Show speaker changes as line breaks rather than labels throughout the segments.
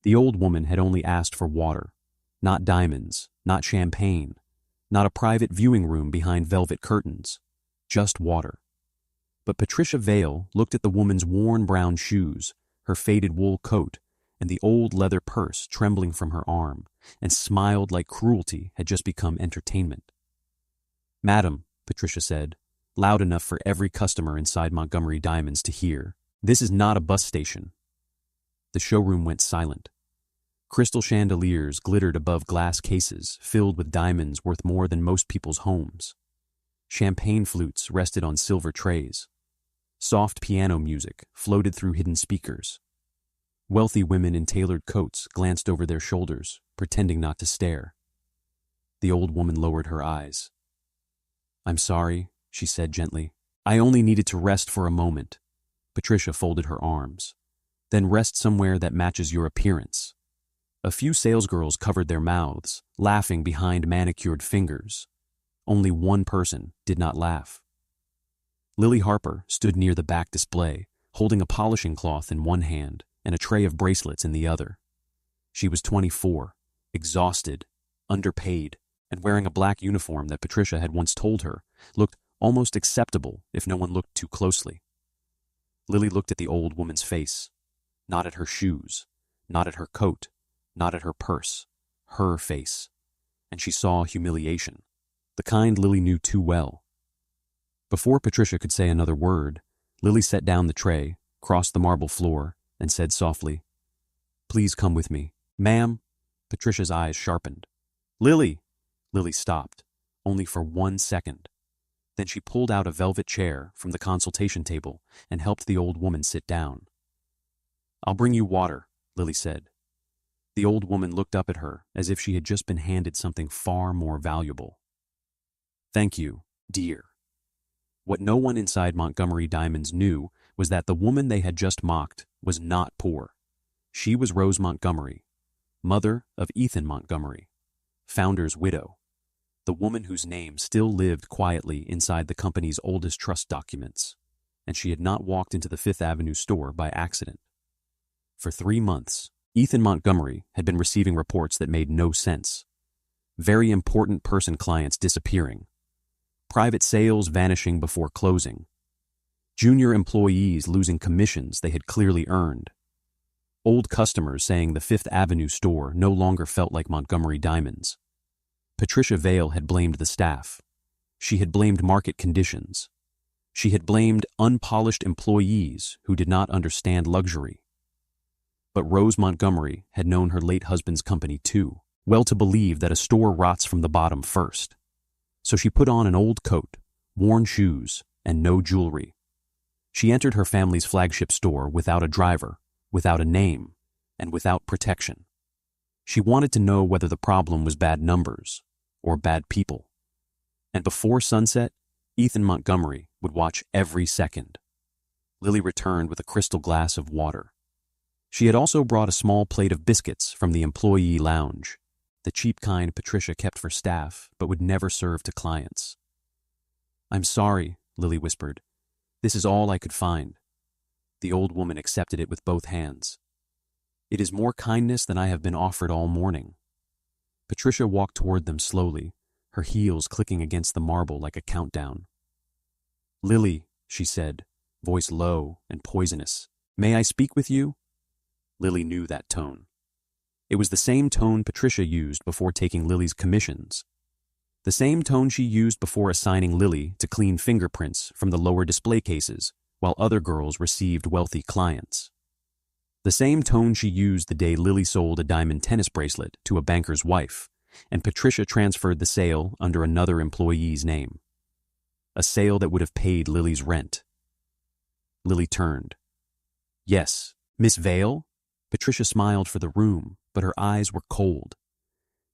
The old woman had only asked for water, not diamonds, not champagne, not a private viewing room behind velvet curtains, just water. But Patricia Vale looked at the woman's worn brown shoes, her faded wool coat, and the old leather purse trembling from her arm, and smiled like cruelty had just become entertainment. "Madam," Patricia said, loud enough for every customer inside Montgomery Diamonds to hear, "this is not a bus station." The showroom went silent. Crystal chandeliers glittered above glass cases filled with diamonds worth more than most people's homes. Champagne flutes rested on silver trays. Soft piano music floated through hidden speakers. Wealthy women in tailored coats glanced over their shoulders, pretending not to stare. The old woman lowered her eyes. "I'm sorry," she said gently. "I only needed to rest for a moment." Patricia folded her arms. "Then rest somewhere that matches your appearance." A few salesgirls covered their mouths, laughing behind manicured fingers. Only one person did not laugh. Lily Harper stood near the back display, holding a polishing cloth in one hand and a tray of bracelets in the other. She was 24, exhausted, underpaid, and wearing a black uniform that Patricia had once told her looked almost acceptable if no one looked too closely. Lily looked at the old woman's face, not at her shoes, not at her coat, not at her purse, her face, and she saw humiliation, the kind Lily knew too well. Before Patricia could say another word, Lily set down the tray, crossed the marble floor, and said softly, "Please come with me." "Ma'am?" Patricia's eyes sharpened. "Lily!" Lily stopped, only for 1 second. Then she pulled out a velvet chair from the consultation table and helped the old woman sit down. "I'll bring you water," Lily said. The old woman looked up at her as if she had just been handed something far more valuable. "Thank you, dear." What no one inside Montgomery Diamonds knew was that the woman they had just mocked was not poor. She was Rose Montgomery, mother of Ethan Montgomery, founder's widow, the woman whose name still lived quietly inside the company's oldest trust documents, and she had not walked into the Fifth Avenue store by accident. For 3 months, Ethan Montgomery had been receiving reports that made no sense. Very important person clients disappearing, private sales vanishing before closing, junior employees losing commissions they had clearly earned, old customers saying the Fifth Avenue store no longer felt like Montgomery Diamonds. Patricia Vale had blamed the staff. She had blamed market conditions. She had blamed unpolished employees who did not understand luxury. But Rose Montgomery had known her late husband's company too, well to believe that a store rots from the bottom first. So she put on an old coat, worn shoes, and no jewelry. She entered her family's flagship store without a driver, without a name, and without protection. She wanted to know whether the problem was bad numbers or bad people. And before sunset, Ethan Montgomery would watch every second. Lily returned with a crystal glass of water. She had also brought a small plate of biscuits from the employee lounge, the cheap kind Patricia kept for staff but would never serve to clients. "I'm sorry," Lily whispered. "This is all I could find." The old woman accepted it with both hands. "It is more kindness than I have been offered all morning." Patricia walked toward them slowly, her heels clicking against the marble like a countdown. "Lily," she said, voice low and poisonous, "may I speak with you?" Lily knew that tone. It was the same tone Patricia used before taking Lily's commissions. The same tone she used before assigning Lily to clean fingerprints from the lower display cases while other girls received wealthy clients. The same tone she used the day Lily sold a diamond tennis bracelet to a banker's wife, and Patricia transferred the sale under another employee's name. A sale that would have paid Lily's rent. Lily turned. "Yes, Miss Vale?" Patricia smiled for the room, but her eyes were cold.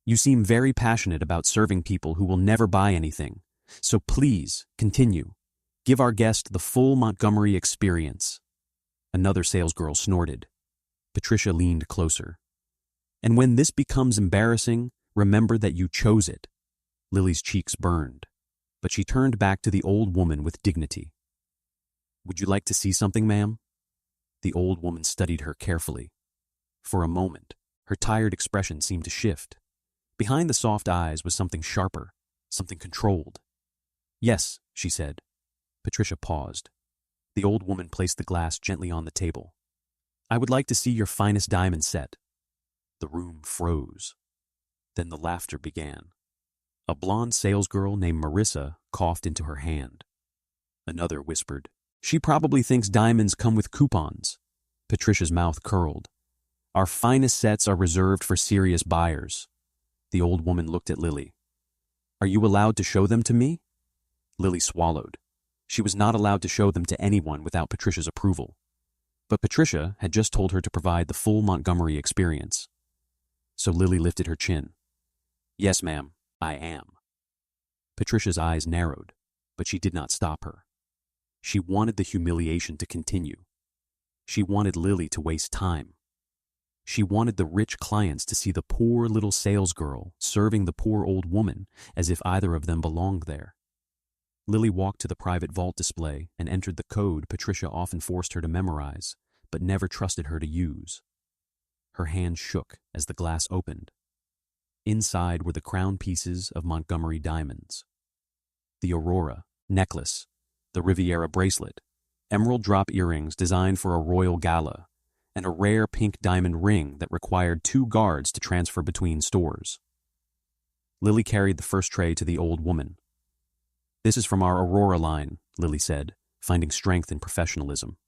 "You seem very passionate about serving people who will never buy anything, so please continue. Give our guest the full Montgomery experience." Another salesgirl snorted. Patricia leaned closer. "And when this becomes embarrassing, remember that you chose it." Lily's cheeks burned, but she turned back to the old woman with dignity. "Would you like to see something, ma'am?" The old woman studied her carefully. For a moment, her tired expression seemed to shift. Behind the soft eyes was something sharper, something controlled. "Yes," she said. Patricia paused. The old woman placed the glass gently on the table. "I would like to see your finest diamond set." The room froze. Then the laughter began. A blonde salesgirl named Marissa coughed into her hand. Another whispered, "She probably thinks diamonds come with coupons." Patricia's mouth curled. "Our finest sets are reserved for serious buyers." The old woman looked at Lily. "Are you allowed to show them to me?" Lily swallowed. She was not allowed to show them to anyone without Patricia's approval. But Patricia had just told her to provide the full Montgomery experience. So Lily lifted her chin. "Yes, ma'am, I am." Patricia's eyes narrowed, but she did not stop her. She wanted the humiliation to continue. She wanted Lily to waste time. She wanted the rich clients to see the poor little salesgirl serving the poor old woman as if either of them belonged there. Lily walked to the private vault display and entered the code Patricia often forced her to memorize, but never trusted her to use. Her hand shook as the glass opened. Inside were the crown pieces of Montgomery diamonds. The Aurora necklace, the Riviera bracelet, emerald drop earrings designed for a royal gala, and a rare pink diamond ring that required 2 guards to transfer between stores. Lily carried the first tray to the old woman. "This is from our Aurora line," Lily said, finding strength in professionalism.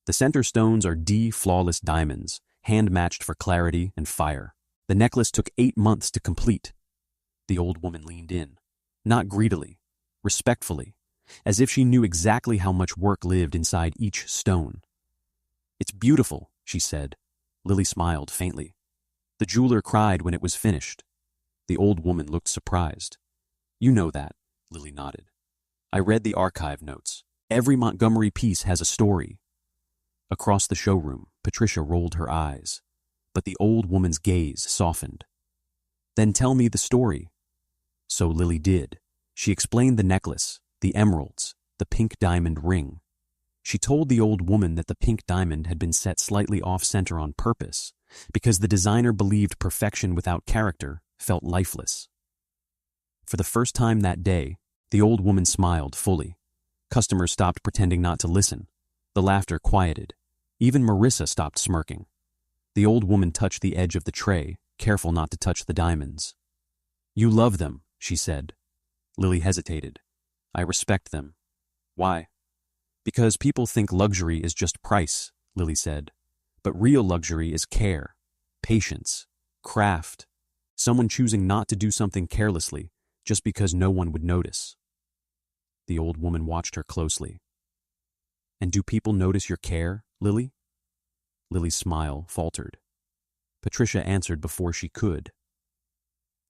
"The center stones are flawless diamonds, hand-matched for clarity and fire. The necklace took 8 months to complete." The old woman leaned in, not greedily, respectfully, as if she knew exactly how much work lived inside each stone. "It's beautiful," she said. Lily smiled faintly. "The jeweler cried when it was finished." The old woman looked surprised. "You know that," Lily nodded. "I read the archive notes. Every Montgomery piece has a story." Across the showroom, Patricia rolled her eyes, but the old woman's gaze softened. "Then tell me the story." So Lily did. She explained the necklace, the emeralds, the pink diamond ring. She told the old woman that the pink diamond had been set slightly off-center on purpose, because the designer believed perfection without character felt lifeless. For the first time that day, the old woman smiled fully. Customers stopped pretending not to listen. The laughter quieted. Even Marissa stopped smirking. The old woman touched the edge of the tray, careful not to touch the diamonds. "You love them," she said. Lily hesitated. "I respect them." "Why?" "Because people think luxury is just price," Lily said. "But real luxury is care, patience, craft, someone choosing not to do something carelessly just because no one would notice." The old woman watched her closely. "And do people notice your care, Lily?" Lily's smile faltered. Patricia answered before she could.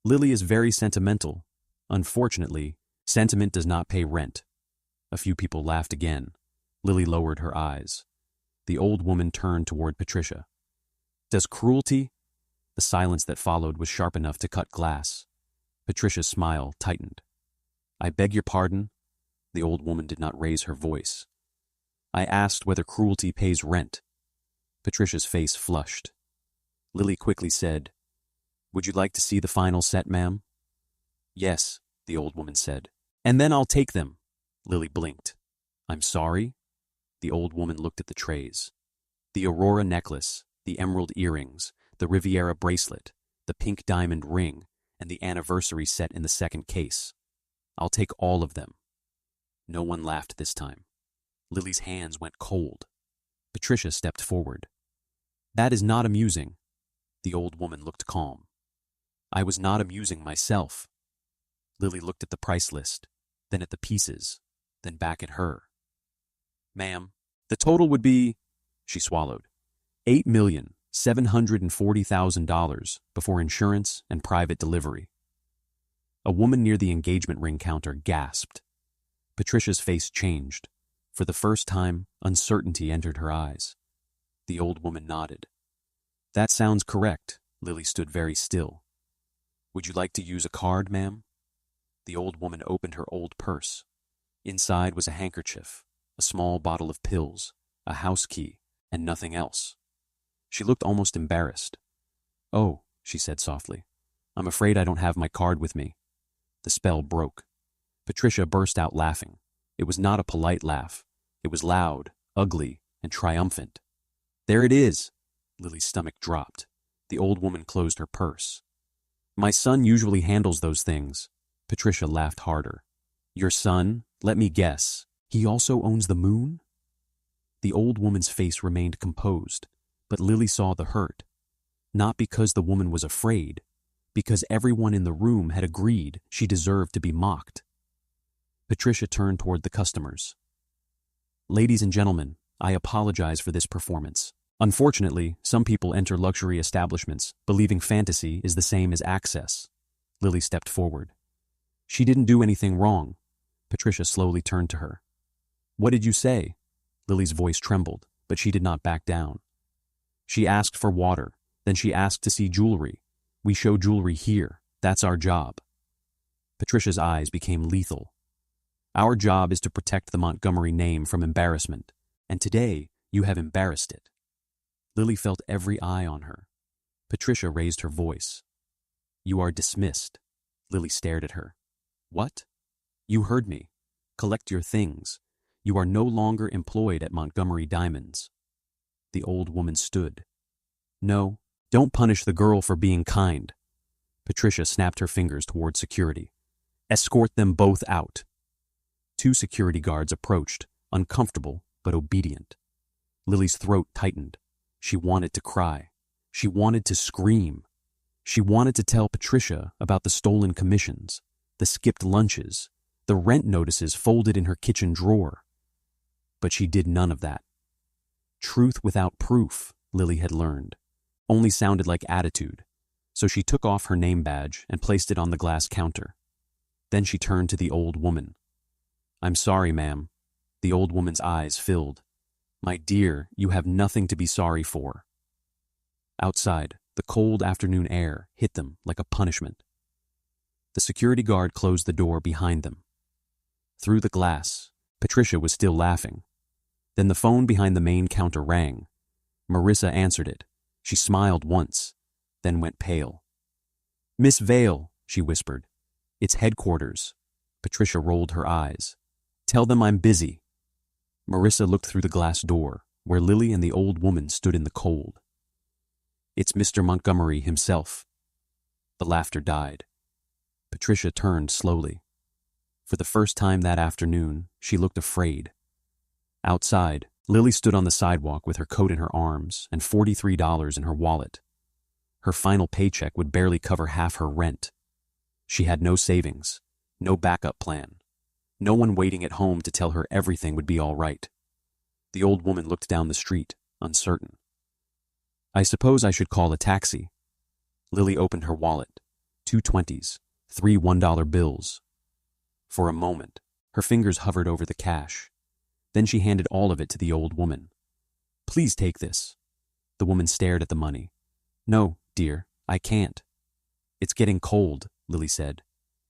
"Lily is very sentimental. Unfortunately, sentiment does not pay rent." A few people laughed again. Lily lowered her eyes. The old woman turned toward Patricia. "Does cruelty?" The silence that followed was sharp enough to cut glass. Patricia's smile tightened. "I beg your pardon?" The old woman did not raise her voice. "I asked whether cruelty pays rent." Patricia's face flushed. Lily quickly said, "Would you like to see the final set, ma'am?" "Yes," the old woman said. "And then I'll take them." Lily blinked. "I'm sorry?" The old woman looked at the trays. The Aurora necklace, the emerald earrings, the Riviera bracelet, the pink diamond ring, and the anniversary set in the second case. "I'll take all of them." No one laughed this time. Lily's hands went cold. Patricia stepped forward. "That is not amusing." The old woman looked calm. "I was not amusing myself." Lily looked at the price list, then at the pieces, then back at her. "Ma'am, the total would be," she swallowed, $8,740,000 before insurance and private delivery. A woman near the engagement ring counter gasped. Patricia's face changed. For the first time, uncertainty entered her eyes. The old woman nodded. "That sounds correct." Lily stood very still. "Would you like to use a card, ma'am?" The old woman opened her old purse. Inside was a handkerchief, a small bottle of pills, a house key, and nothing else. She looked almost embarrassed. "Oh," she said softly. "I'm afraid I don't have my card with me." The spell broke. Patricia burst out laughing. It was not a polite laugh. It was loud, ugly, and triumphant. "There it is!" Lily's stomach dropped. The old woman closed her purse. "My son usually handles those things." Patricia laughed harder. "Your son? Let me guess. He also owns the moon?" The old woman's face remained composed, but Lily saw the hurt. Not because the woman was afraid, because everyone in the room had agreed she deserved to be mocked. Patricia turned toward the customers. "Ladies and gentlemen, I apologize for this performance. Unfortunately, some people enter luxury establishments believing fantasy is the same as access." Lily stepped forward. "She didn't do anything wrong." Patricia slowly turned to her. "What did you say?" Lily's voice trembled, but she did not back down. "She asked for water, then she asked to see jewelry. We show jewelry here. That's our job." Patricia's eyes became lethal. "Our job is to protect the Montgomery name from embarrassment, and today you have embarrassed it." Lily felt every eye on her. Patricia raised her voice. "You are dismissed." Lily stared at her. "What?" "You heard me. Collect your things. You are no longer employed at Montgomery Diamonds." The old woman stood. "No, don't punish the girl for being kind." Patricia snapped her fingers toward security. "Escort them both out." Two security guards approached, uncomfortable but obedient. Lily's throat tightened. She wanted to cry. She wanted to scream. She wanted to tell Patricia about the stolen commissions, the skipped lunches, the rent notices folded in her kitchen drawer. But she did none of that. Truth without proof, Lily had learned, only sounded like attitude, so she took off her name badge and placed it on the glass counter. Then she turned to the old woman. "I'm sorry, ma'am." The old woman's eyes filled. "My dear, you have nothing to be sorry for." Outside, the cold afternoon air hit them like a punishment. The security guard closed the door behind them. Through the glass, Patricia was still laughing. Then the phone behind the main counter rang. Marissa answered it. She smiled once, then went pale. "Miss Vale," she whispered. "It's headquarters." Patricia rolled her eyes. "Tell them I'm busy." Marissa looked through the glass door, where Lily and the old woman stood in the cold. "It's Mr. Montgomery himself." The laughter died. Patricia turned slowly. For the first time that afternoon, she looked afraid. Outside, Lily stood on the sidewalk with her coat in her arms and $43 in her wallet. Her final paycheck would barely cover half her rent. She had no savings, no backup plan, no one waiting at home to tell her everything would be all right. The old woman looked down the street, uncertain. "I suppose I should call a taxi." Lily opened her wallet. 2 20s, 3 $1 bills. For a moment, her fingers hovered over the cash. Then she handed all of it to the old woman. "Please take this." The woman stared at the money. "No, dear, I can't." "It's getting cold," Lily said,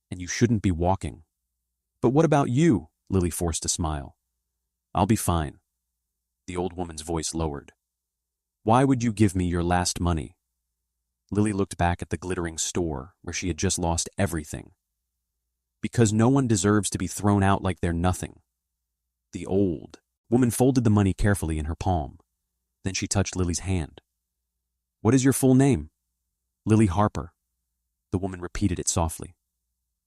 "and you shouldn't be walking." "But what about you?" Lily forced a smile. "I'll be fine." The old woman's voice lowered. "Why would you give me your last money?" Lily looked back at the glittering store where she had just lost everything. "Because no one deserves to be thrown out like they're nothing." The old woman folded the money carefully in her palm. Then she touched Lily's hand. "What is your full name?" "Lily Harper." The woman repeated it softly.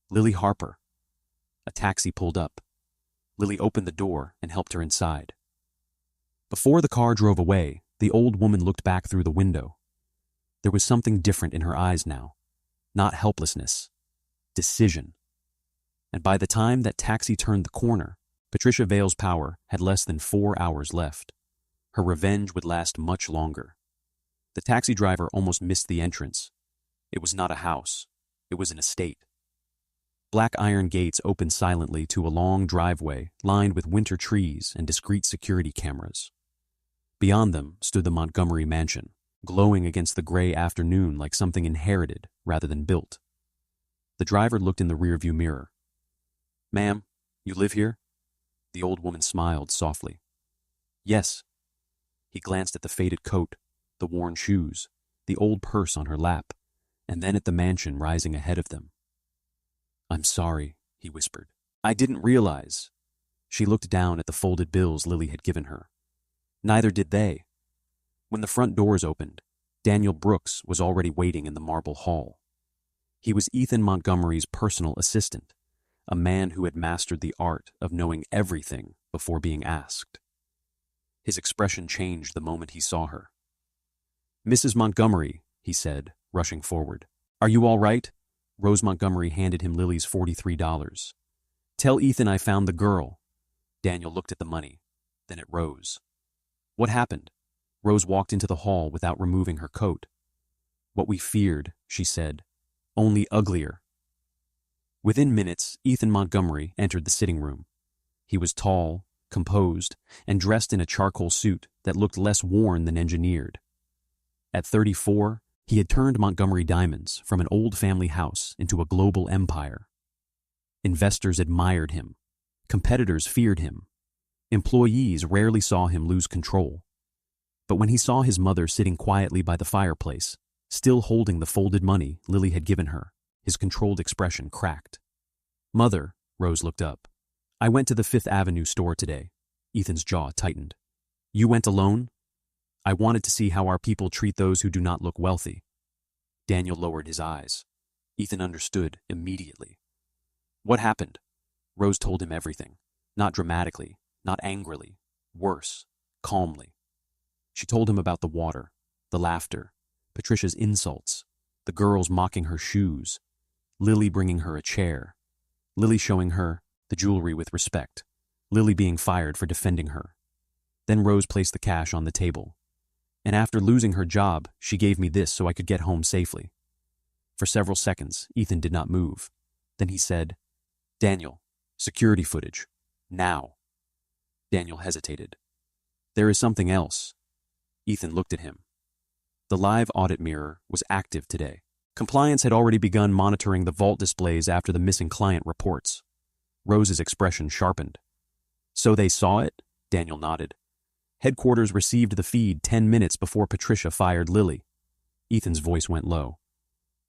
"Lily Harper." A taxi pulled up. Lily opened the door and helped her inside. Before the car drove away, the old woman looked back through the window. There was something different in her eyes now. Not helplessness. Decision. And by the time that taxi turned the corner, Patricia Vale's power had less than 4 hours left. Her revenge would last much longer. The taxi driver almost missed the entrance. It was not a house. It was an estate. Black iron gates opened silently to a long driveway lined with winter trees and discreet security cameras. Beyond them stood the Montgomery mansion, glowing against the gray afternoon like something inherited rather than built. The driver looked in the rearview mirror. "Ma'am, you live here?" The old woman smiled softly. "Yes." He glanced at the faded coat, the worn shoes, the old purse on her lap, and then at the mansion rising ahead of them. "I'm sorry," he whispered. "I didn't realize." She looked down at the folded bills Lily had given her. Neither did they. When the front doors opened, Daniel Brooks was already waiting in the marble hall. He was Ethan Montgomery's personal assistant, a man who had mastered the art of knowing everything before being asked. His expression changed the moment he saw her. "Mrs. Montgomery," he said, rushing forward. "Are you all right?" Rose Montgomery handed him Lily's $43. "Tell Ethan I found the girl." Daniel looked at the money, then at Rose. "What happened?" Rose walked into the hall without removing her coat. "What we feared," she said, "only uglier." Within minutes, Ethan Montgomery entered the sitting room. He was tall, composed, and dressed in a charcoal suit that looked less worn than engineered. At 34, he had turned Montgomery Diamonds from an old family house into a global empire. Investors admired him. Competitors feared him. Employees rarely saw him lose control. But when he saw his mother sitting quietly by the fireplace, still holding the folded money Lily had given her, his controlled expression cracked. "Mother," Rose looked up. "I went to the Fifth Avenue store today." Ethan's jaw tightened. "You went alone?" "I wanted to see how our people treat those who do not look wealthy." Daniel lowered his eyes. Ethan understood immediately. "What happened?" Rose told him everything, not dramatically, not angrily, worse, calmly. She told him about the water, the laughter, Patricia's insults, the girls mocking her shoes, Lily bringing her a chair, Lily showing her the jewelry with respect, Lily being fired for defending her. Then Rose placed the cash on the table. "And after losing her job, she gave me this so I could get home safely." For several seconds, Ethan did not move. Then he said, "Daniel, security footage, now." Daniel hesitated. "There is something else." Ethan looked at him. The live audit mirror was active today. Compliance had already begun monitoring the vault displays after the missing client reports. Rose's expression sharpened. "So they saw it?" Daniel nodded. "Headquarters received the feed 10 minutes before Patricia fired Lily." Ethan's voice went low.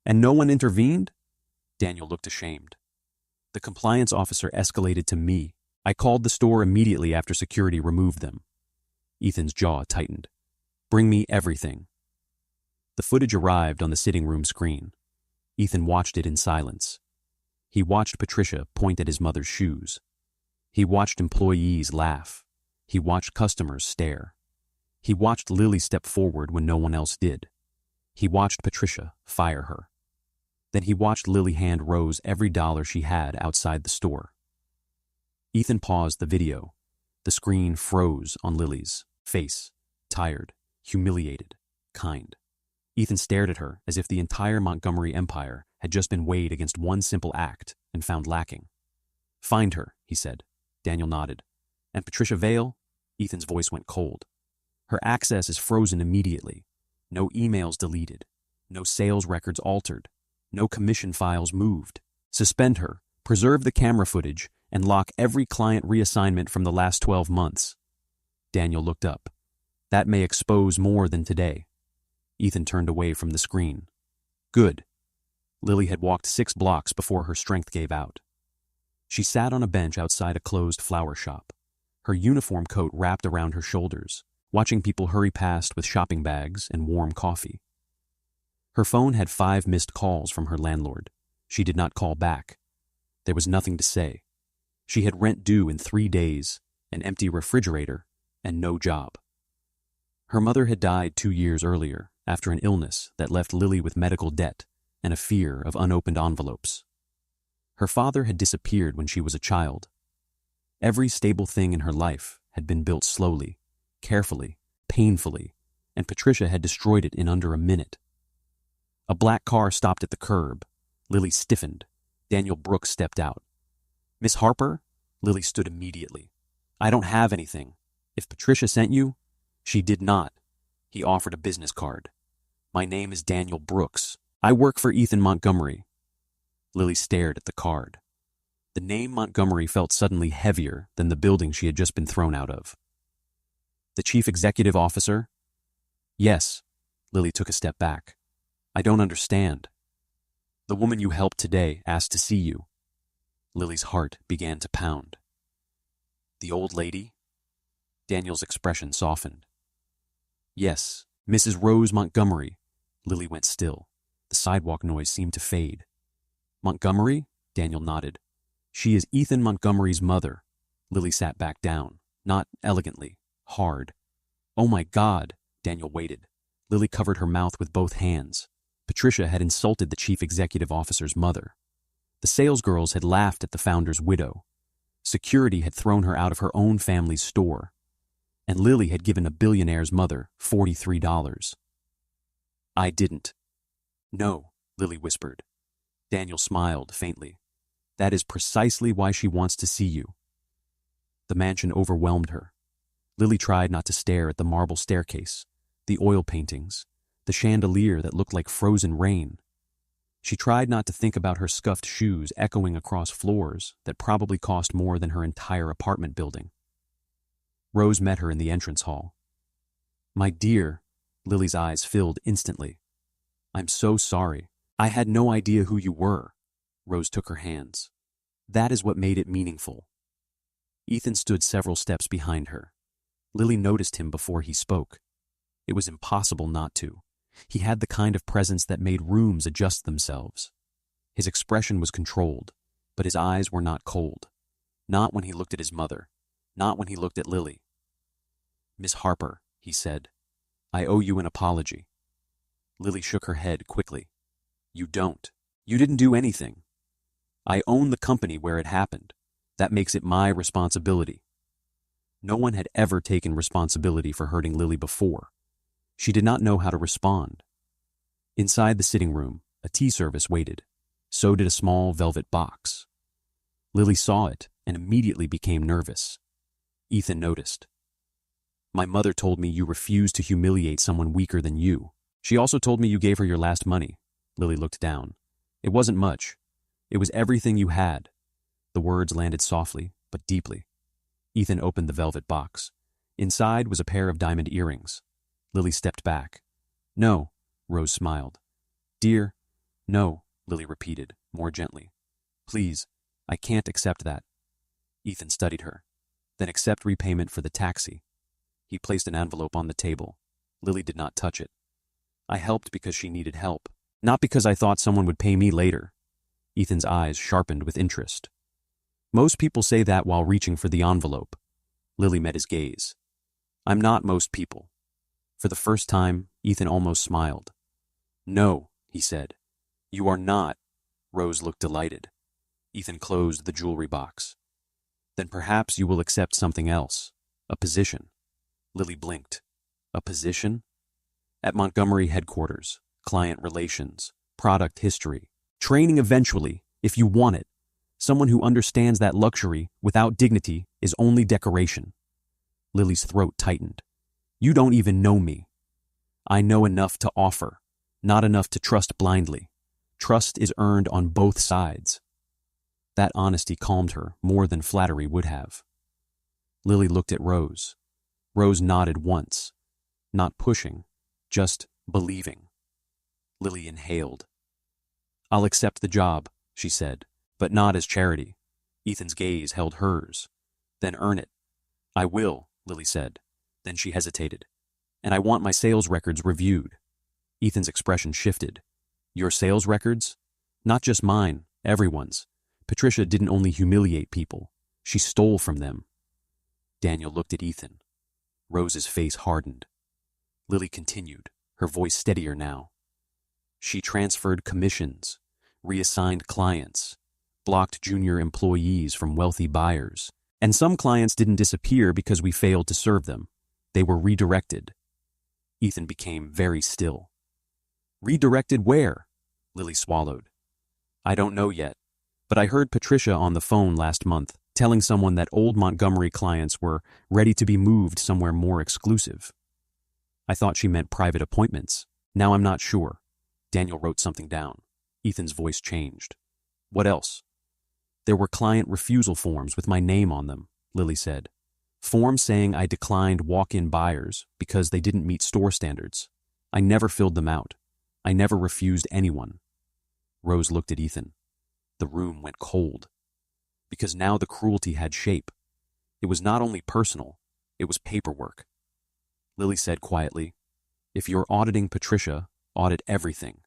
"And no one intervened?" Daniel looked ashamed. "The compliance officer escalated to me. I called the store immediately after security removed them." Ethan's jaw tightened. "Bring me everything." The footage arrived on the sitting room screen. Ethan watched it in silence. He watched Patricia point at his mother's shoes. He watched employees laugh. He watched customers stare. He watched Lily step forward when no one else did. He watched Patricia fire her. Then he watched Lily hand Rose every dollar she had outside the store. Ethan paused the video. The screen froze on Lily's face, tired, humiliated, kind. Ethan stared at her as if the entire Montgomery empire had just been weighed against one simple act and found lacking. "Find her," he said. Daniel nodded. "And Patricia Vale?" Ethan's voice went cold. "Her access is frozen immediately. No emails deleted. No sales records altered. No commission files moved. Suspend her, preserve the camera footage, and lock every client reassignment from the last 12 months. Daniel looked up. "That may expose more than today." Ethan turned away from the screen. "Good." Lily had walked 6 blocks before her strength gave out. She sat on a bench outside a closed flower shop, her uniform coat wrapped around her shoulders, watching people hurry past with shopping bags and warm coffee. Her phone had 5 missed calls from her landlord. She did not call back. There was nothing to say. She had rent due in 3 days, an empty refrigerator, and no job. Her mother had died 2 years earlier after an illness that left Lily with medical debt and a fear of unopened envelopes. Her father had disappeared when she was a child. Every stable thing in her life had been built slowly, carefully, painfully, and Patricia had destroyed it in under a minute. A black car stopped at the curb. Lily stiffened. Daniel Brooks stepped out. "Miss Harper?" Lily stood immediately. "I don't have anything. If Patricia sent you—" "She did not." He offered a business card. "My name is Daniel Brooks. I work for Ethan Montgomery." Lily stared at the card. The name Montgomery felt suddenly heavier than the building she had just been thrown out of. "The chief executive officer?" "Yes." Lily took a step back. I don't understand. The woman you helped today asked to see you. Lily's heart began to pound. The old lady? Daniel's expression softened. Yes, Mrs. Rose Montgomery. Lily went still. The sidewalk noise seemed to fade. Montgomery? Daniel nodded. She is Ethan Montgomery's mother. Lily sat back down, not elegantly, hard. Oh my God, Daniel waited. Lily covered her mouth with both hands. Patricia had insulted the chief executive officer's mother. The salesgirls had laughed at the founder's widow. Security had thrown her out of her own family's store. And Lily had given a billionaire's mother $43. I didn't. No, Lily whispered. Daniel smiled faintly. That is precisely why she wants to see you. The mansion overwhelmed her. Lily tried not to stare at the marble staircase, the oil paintings, the chandelier that looked like frozen rain. She tried not to think about her scuffed shoes echoing across floors that probably cost more than her entire apartment building. Rose met her in the entrance hall. My dear, Lily's eyes filled instantly. I'm so sorry. I had no idea who you were. Rose took her hands. That is what made it meaningful. Ethan stood several steps behind her. Lily noticed him before he spoke. It was impossible not to. He had the kind of presence that made rooms adjust themselves. His expression was controlled, but his eyes were not cold. Not when he looked at his mother. Not when he looked at Lily. Miss Harper, he said, I owe you an apology. Lily shook her head quickly. You don't. You didn't do anything. I own the company where it happened. That makes it my responsibility. No one had ever taken responsibility for hurting Lily before. She did not know how to respond. Inside the sitting room, a tea service waited. So did a small velvet box. Lily saw it and immediately became nervous. Ethan noticed. My mother told me you refused to humiliate someone weaker than you. She also told me you gave her your last money. Lily looked down. It wasn't much. It was everything you had. The words landed softly, but deeply. Ethan opened the velvet box. Inside was a pair of diamond earrings. Lily stepped back. No, Rose smiled. Dear, no, Lily repeated, more gently. Please, I can't accept that. Ethan studied her. Then accept repayment for the taxi. He placed an envelope on the table. Lily did not touch it. I helped because she needed help, not because I thought someone would pay me later. Ethan's eyes sharpened with interest. Most people say that while reaching for the envelope. Lily met his gaze. I'm not most people. For the first time, Ethan almost smiled. No, he said. You are not. Rose looked delighted. Ethan closed the jewelry box. Then perhaps you will accept something else. A position. Lily blinked. A position? At Montgomery headquarters, client relations, product history, training eventually, if you want it. Someone who understands that luxury, without dignity, is only decoration. Lily's throat tightened. You don't even know me. I know enough to offer, not enough to trust blindly. Trust is earned on both sides. That honesty calmed her more than flattery would have. Lily looked at Rose. Rose nodded once, not pushing, just believing. Lily inhaled. I'll accept the job, she said, but not as charity. Ethan's gaze held hers. Then earn it. I will, Lily said. Then she hesitated. And I want my sales records reviewed. Ethan's expression shifted. Your sales records? Not just mine, everyone's. Patricia didn't only humiliate people. She stole from them. Daniel looked at Ethan. Rose's face hardened. Lily continued, her voice steadier now. She transferred commissions, reassigned clients, blocked junior employees from wealthy buyers. And some clients didn't disappear because we failed to serve them. They were redirected. Ethan became very still. Redirected where? Lily swallowed. I don't know yet, but I heard Patricia on the phone last month telling someone that old Montgomery clients were ready to be moved somewhere more exclusive. I thought she meant private appointments. Now I'm not sure. Daniel wrote something down. Ethan's voice changed. What else? There were client refusal forms with my name on them, Lily said. Forms saying I declined walk-in buyers because they didn't meet store standards. I never filled them out. I never refused anyone. Rose looked at Ethan. The room went cold. Because now the cruelty had shape. It was not only personal, it was paperwork. Lily said quietly, "If you're auditing Patricia, audit everything.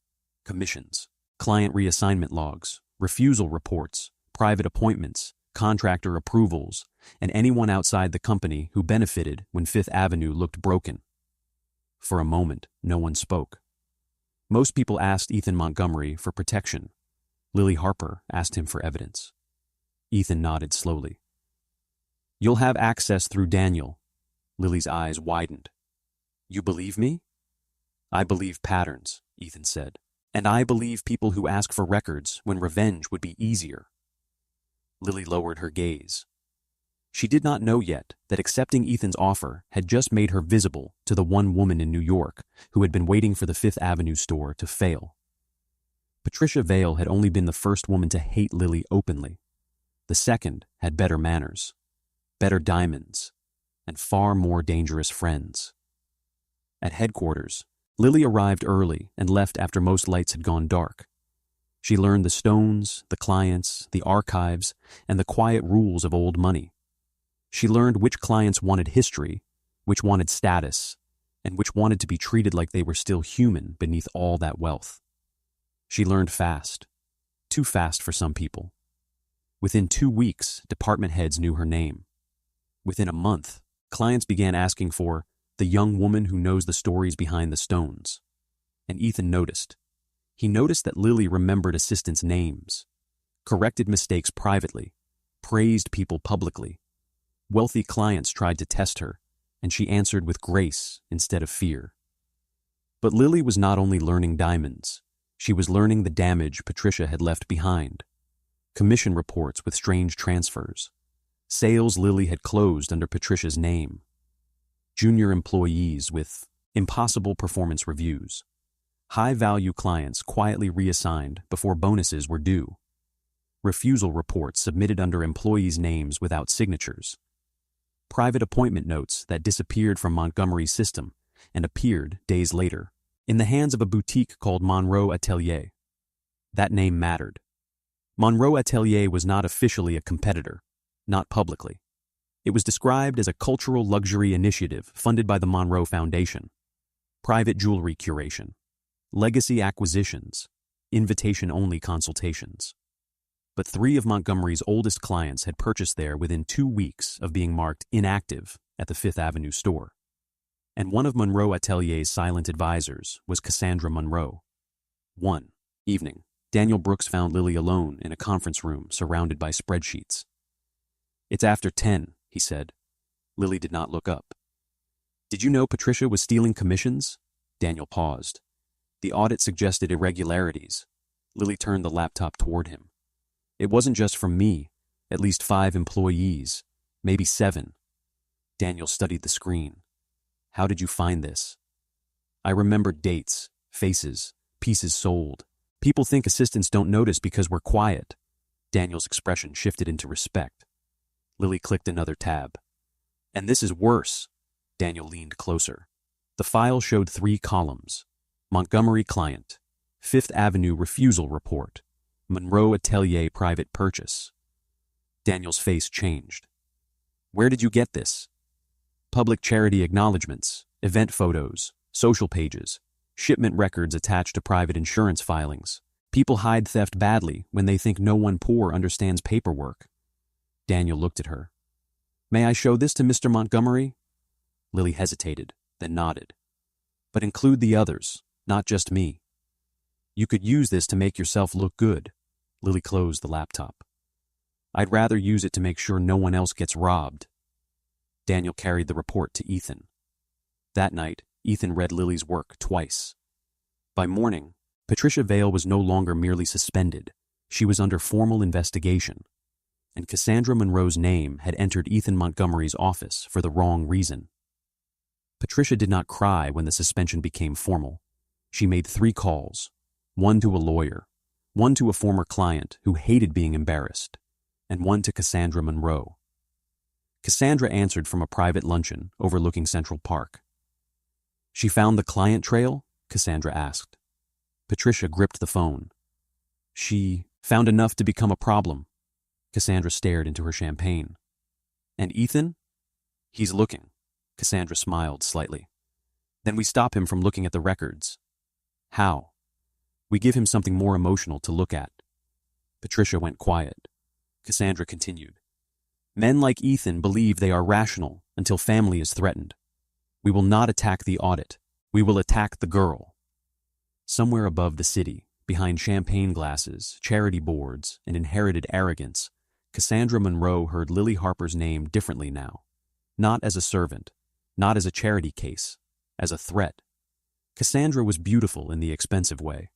Commissions, client reassignment logs, refusal reports, private appointments, contractor approvals, and anyone outside the company who benefited when Fifth Avenue looked broken." For a moment, no one spoke. Most people asked Ethan Montgomery for protection. Lily Harper asked him for evidence. Ethan nodded slowly. "You'll have access through Daniel." Lily's eyes widened. "You believe me?" "I believe patterns," Ethan said. "And I believe people who ask for records when revenge would be easier." Lily lowered her gaze. She did not know yet that accepting Ethan's offer had just made her visible to the one woman in New York who had been waiting for the Fifth Avenue store to fail. Patricia Vale had only been the first woman to hate Lily openly. The second had better manners, better diamonds, and far more dangerous friends. At headquarters, Lily arrived early and left after most lights had gone dark. She learned the stones, the clients, the archives, and the quiet rules of old money. She learned which clients wanted history, which wanted status, and which wanted to be treated like they were still human beneath all that wealth. She learned fast, too fast for some people. Within 2 weeks, department heads knew her name. Within a month, clients began asking for the young woman who knows the stories behind the stones. And Ethan noticed. He noticed that Lily remembered assistants' names, corrected mistakes privately, praised people publicly. Wealthy clients tried to test her, and she answered with grace instead of fear. But Lily was not only learning diamonds, she was learning the damage Patricia had left behind. Commission reports with strange transfers. Sales Lily had closed under Patricia's name. Junior employees with impossible performance reviews. High-value clients quietly reassigned before bonuses were due. Refusal reports submitted under employees' names without signatures. Private appointment notes that disappeared from Montgomery's system and appeared days later in the hands of a boutique called Monroe Atelier. That name mattered. Monroe Atelier was not officially a competitor, not publicly. It was described as a cultural luxury initiative funded by the Monroe Foundation. Private jewelry curation, legacy acquisitions, invitation-only consultations. But 3 of Montgomery's oldest clients had purchased there within 2 weeks of being marked inactive at the Fifth Avenue store. And one of Monroe Atelier's silent advisors was Cassandra Monroe. One evening, Daniel Brooks found Lily alone in a conference room surrounded by spreadsheets. "It's after 10, he said. Lily did not look up. "Did you know Patricia was stealing commissions?" Daniel paused. The audit suggested irregularities. Lily turned the laptop toward him. "It wasn't just from me, at least 5 employees, maybe 7. Daniel studied the screen. "How did you find this?" "I remembered dates, faces, pieces sold. People think assistants don't notice because we're quiet." Daniel's expression shifted into respect. Lily clicked another tab. "And this is worse." Daniel leaned closer. The file showed 3 columns. Montgomery client, Fifth Avenue refusal report, Monroe Atelier private purchase. Daniel's face changed. "Where did you get this?" "Public charity acknowledgments, event photos, social pages, shipment records attached to private insurance filings. People hide theft badly when they think no one poor understands paperwork." Daniel looked at her. "May I show this to Mr. Montgomery?" Lily hesitated, then nodded. "But include the others, not just me." "You could use this to make yourself look good." Lily closed the laptop. "I'd rather use it to make sure no one else gets robbed." Daniel carried the report to Ethan. That night, Ethan read Lily's work twice. By morning, Patricia Vale was no longer merely suspended. She was under formal investigation. And Cassandra Monroe's name had entered Ethan Montgomery's office for the wrong reason. Patricia did not cry when the suspension became formal. She made 3 calls, one to a lawyer, one to a former client who hated being embarrassed, and one to Cassandra Monroe. Cassandra answered from a private luncheon overlooking Central Park. "She found the client trail?" Cassandra asked. Patricia gripped the phone. She found enough to become a problem. Cassandra stared into her champagne. And Ethan? He's looking. Cassandra smiled slightly. Then we stop him from looking at the records. How? We give him something more emotional to look at. Patricia went quiet. Cassandra continued. Men like Ethan believe they are rational until family is threatened. We will not attack the audit. We will attack the girl. Somewhere above the city, behind champagne glasses, charity boards, and inherited arrogance, Cassandra Monroe heard Lily Harper's name differently now. Not as a servant, not as a charity case, as a threat. Cassandra was beautiful in the expensive way.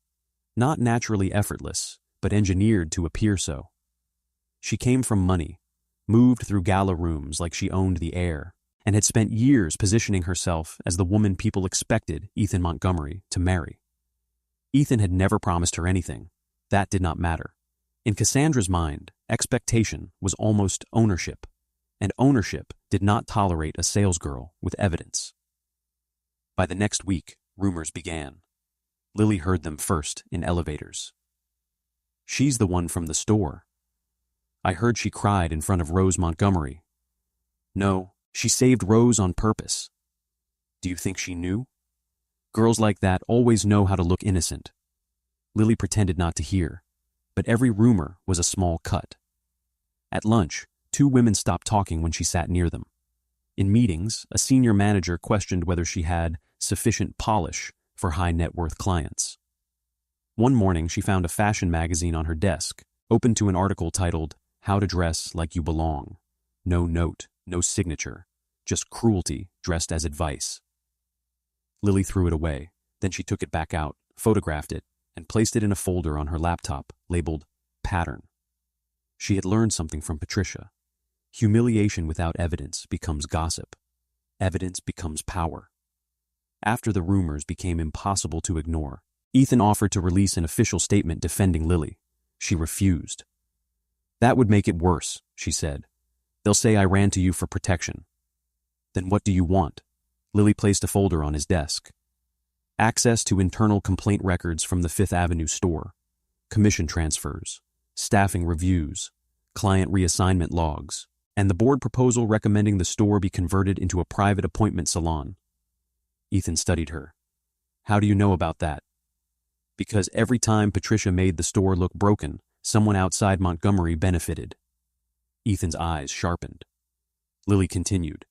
Not naturally effortless, but engineered to appear so. She came from money, moved through gala rooms like she owned the air, and had spent years positioning herself as the woman people expected Ethan Montgomery to marry. Ethan had never promised her anything. That did not matter. In Cassandra's mind, expectation was almost ownership, and ownership did not tolerate a salesgirl with evidence. By the next week, rumors began. Lily heard them first in elevators. She's the one from the store. I heard she cried in front of Rose Montgomery. No, she saved Rose on purpose. Do you think she knew? Girls like that always know how to look innocent. Lily pretended not to hear, but every rumor was a small cut. At lunch, two women stopped talking when she sat near them. In meetings, a senior manager questioned whether she had sufficient polish for high-net-worth clients. One morning, she found a fashion magazine on her desk, open to an article titled, How to Dress Like You Belong. No note, no signature, just cruelty dressed as advice. Lily threw it away. Then she took it back out, photographed it, and placed it in a folder on her laptop labeled Pattern. She had learned something from Patricia. Humiliation without evidence becomes gossip. Evidence becomes power. After the rumors became impossible to ignore, Ethan offered to release an official statement defending Lily. She refused. That would make it worse, she said. They'll say I ran to you for protection. Then what do you want? Lily placed a folder on his desk. Access to internal complaint records from the Fifth Avenue store, commission transfers, staffing reviews, client reassignment logs, and the board proposal recommending the store be converted into a private appointment salon. Ethan studied her. How do you know about that? Because every time Patricia made the store look broken, someone outside Montgomery benefited. Ethan's eyes sharpened. Lily continued.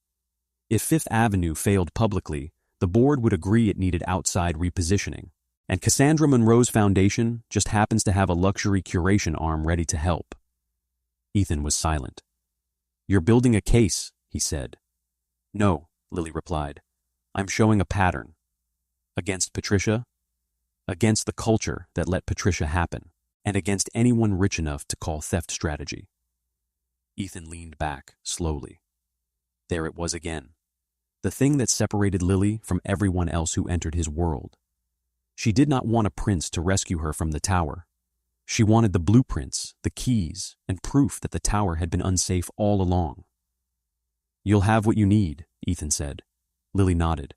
If Fifth Avenue failed publicly, the board would agree it needed outside repositioning, and Cassandra Monroe's foundation just happens to have a luxury curation arm ready to help. Ethan was silent. You're building a case, he said. No, Lily replied. I'm showing a pattern. Against Patricia? Against the culture that let Patricia happen, and against anyone rich enough to call theft strategy. Ethan leaned back, slowly. There it was again. The thing that separated Lily from everyone else who entered his world. She did not want a prince to rescue her from the tower. She wanted the blueprints, the keys, and proof that the tower had been unsafe all along. You'll have what you need, Ethan said. Lily nodded.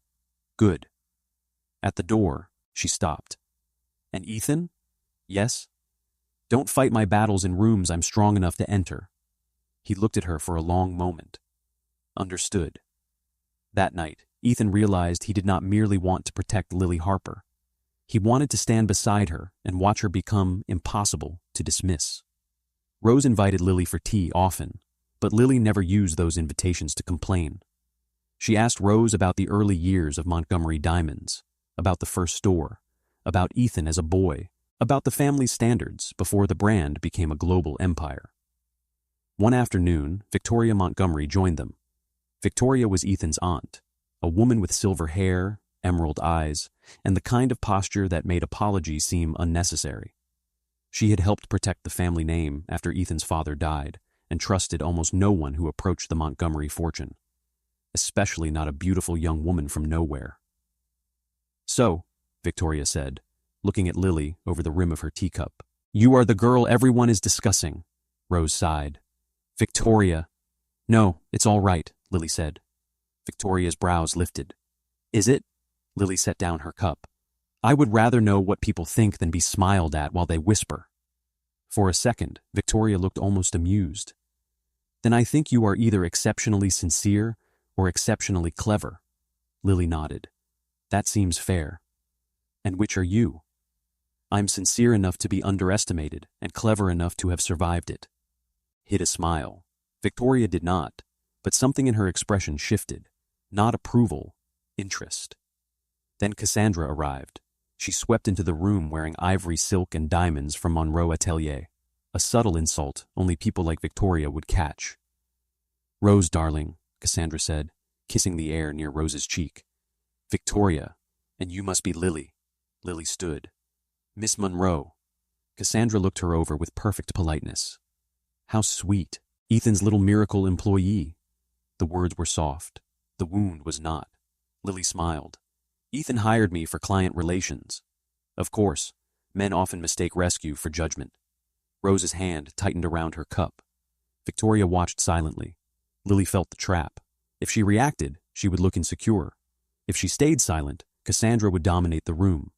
Good. At the door, she stopped. And Ethan? Yes? Don't fight my battles in rooms I'm strong enough to enter. He looked at her for a long moment. Understood. That night, Ethan realized he did not merely want to protect Lily Harper. He wanted to stand beside her and watch her become impossible to dismiss. Rose invited Lily for tea often, but Lily never used those invitations to complain. She asked Rose about the early years of Montgomery Diamonds, about the first store, about Ethan as a boy, about the family's standards before the brand became a global empire. One afternoon, Victoria Montgomery joined them. Victoria was Ethan's aunt, a woman with silver hair, emerald eyes, and the kind of posture that made apologies seem unnecessary. She had helped protect the family name after Ethan's father died and trusted almost no one who approached the Montgomery fortune, especially not a beautiful young woman from nowhere. So, Victoria said, looking at Lily over the rim of her teacup, you are the girl everyone is discussing. Rose sighed. Victoria. No, it's all right, Lily said. Victoria's brows lifted. Is it? Lily set down her cup. I would rather know what people think than be smiled at while they whisper. For a second, Victoria looked almost amused. Then I think you are either exceptionally sincere or exceptionally clever. Lily nodded. That seems fair. And which are you? I'm sincere enough to be underestimated and clever enough to have survived it. Hid a smile. Victoria did not, but something in her expression shifted. Not approval, interest. Then Cassandra arrived. She swept into the room wearing ivory silk and diamonds from Monroe Atelier, a subtle insult only people like Victoria would catch. Rose, darling, Cassandra said, kissing the air near Rose's cheek. Victoria, and you must be Lily. Lily stood. Miss Monroe. Cassandra looked her over with perfect politeness. How sweet. Ethan's little miracle employee. The words were soft. The wound was not. Lily smiled. Ethan hired me for client relations. Of course, men often mistake rescue for judgment. Rose's hand tightened around her cup. Victoria watched silently. Lily felt the trap. If she reacted, she would look insecure. If she stayed silent, Cassandra would dominate the room.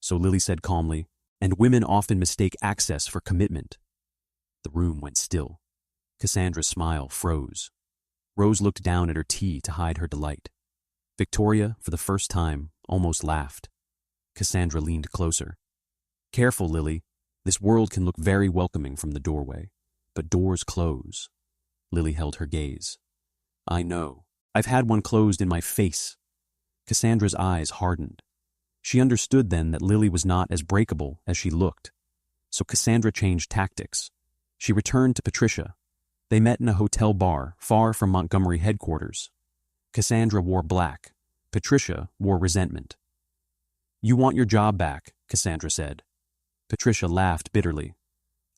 So Lily said calmly, and women often mistake access for commitment. The room went still. Cassandra's smile froze. Rose looked down at her tea to hide her delight. Victoria, for the first time, almost laughed. Cassandra leaned closer. Careful, Lily. This world can look very welcoming from the doorway, but doors close. Lily held her gaze. I know. I've had one closed in my face. Cassandra's eyes hardened. She understood then that Lily was not as breakable as she looked. So Cassandra changed tactics. She returned to Patricia. They met in a hotel bar far from Montgomery headquarters. Cassandra wore black. Patricia wore resentment. You want your job back, Cassandra said. Patricia laughed bitterly.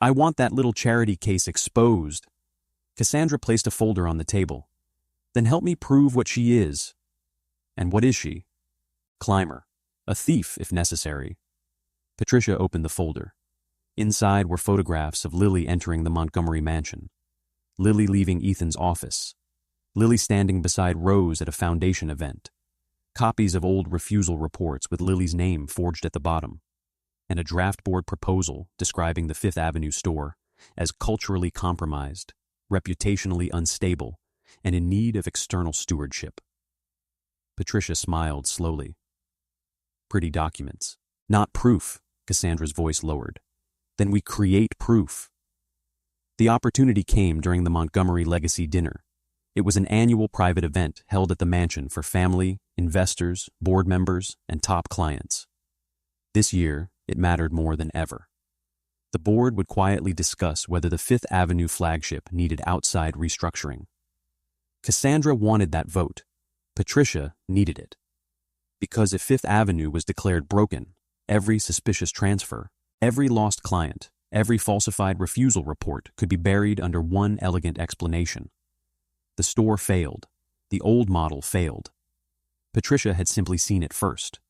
I want that little charity case exposed. Cassandra placed a folder on the table. Then help me prove what she is. And what is she? Climber. A thief, if necessary. Patricia opened the folder. Inside were photographs of Lily entering the Montgomery mansion. Lily leaving Ethan's office. Lily standing beside Rose at a foundation event. Copies of old refusal reports with Lily's name forged at the bottom. And a draft board proposal describing the Fifth Avenue store as culturally compromised, reputationally unstable, and in need of external stewardship. Patricia smiled slowly. Pretty documents. Not proof, Cassandra's voice lowered. Then we create proof. The opportunity came during the Montgomery Legacy Dinner. It was an annual private event held at the mansion for family, investors, board members, and top clients. This year, it mattered more than ever. The board would quietly discuss whether the Fifth Avenue flagship needed outside restructuring. Cassandra wanted that vote. Patricia needed it. Because if Fifth Avenue was declared broken, every suspicious transfer, every lost client, every falsified refusal report could be buried under one elegant explanation. The store failed. The old model failed. Patricia had simply seen it first.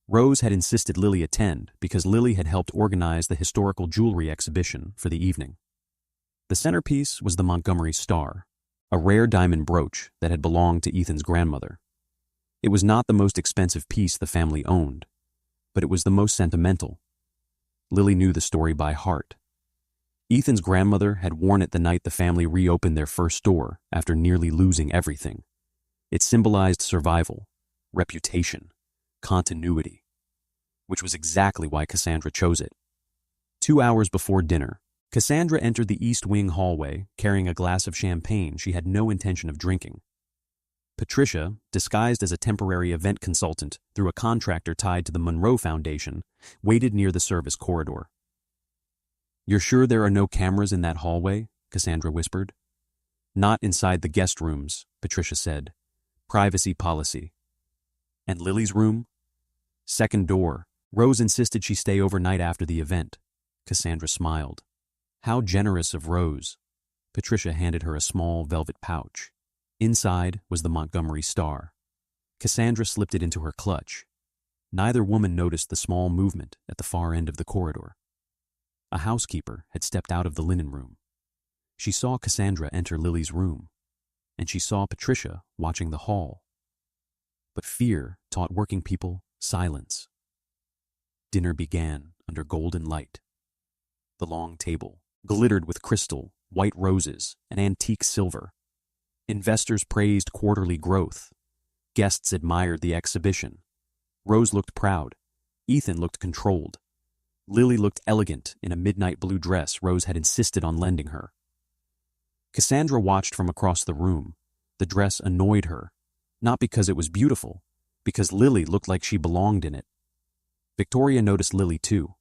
Rose had insisted Lily attend because Lily had helped organize the historical jewelry exhibition for the evening. The centerpiece was the Montgomery star, a rare diamond brooch that had belonged to Ethan's grandmother. It was not the most expensive piece the family owned, but it was the most sentimental. Lily knew the story by heart. Ethan's grandmother had worn it the night the family reopened their first store after nearly losing everything. It symbolized survival, reputation, continuity, which was exactly why Cassandra chose it. 2 hours before dinner, Cassandra entered the East Wing hallway carrying a glass of champagne she had no intention of drinking. Patricia, disguised as a temporary event consultant through a contractor tied to the Monroe Foundation, waited near the service corridor. You're sure there are no cameras in that hallway? Cassandra whispered. Not inside the guest rooms, Patricia said. Privacy policy. And Lily's room? Second door. Rose insisted she stay overnight after the event. Cassandra smiled. How generous of Rose. Patricia handed her a small velvet pouch. Inside was the Montgomery star. Cassandra slipped it into her clutch. Neither woman noticed the small movement at the far end of the corridor. A housekeeper had stepped out of the linen room. She saw Cassandra enter Lily's room, and she saw Patricia watching the hall. But fear taught working people silence. Dinner began under golden light. The long table glittered with crystal, white roses, and antique silver. Investors praised quarterly growth. Guests admired the exhibition. Rose looked proud. Ethan looked controlled. Lily looked elegant in a midnight blue dress Rose had insisted on lending her. Cassandra watched from across the room. The dress annoyed her, not because it was beautiful, because Lily looked like she belonged in it. Victoria noticed Lily too.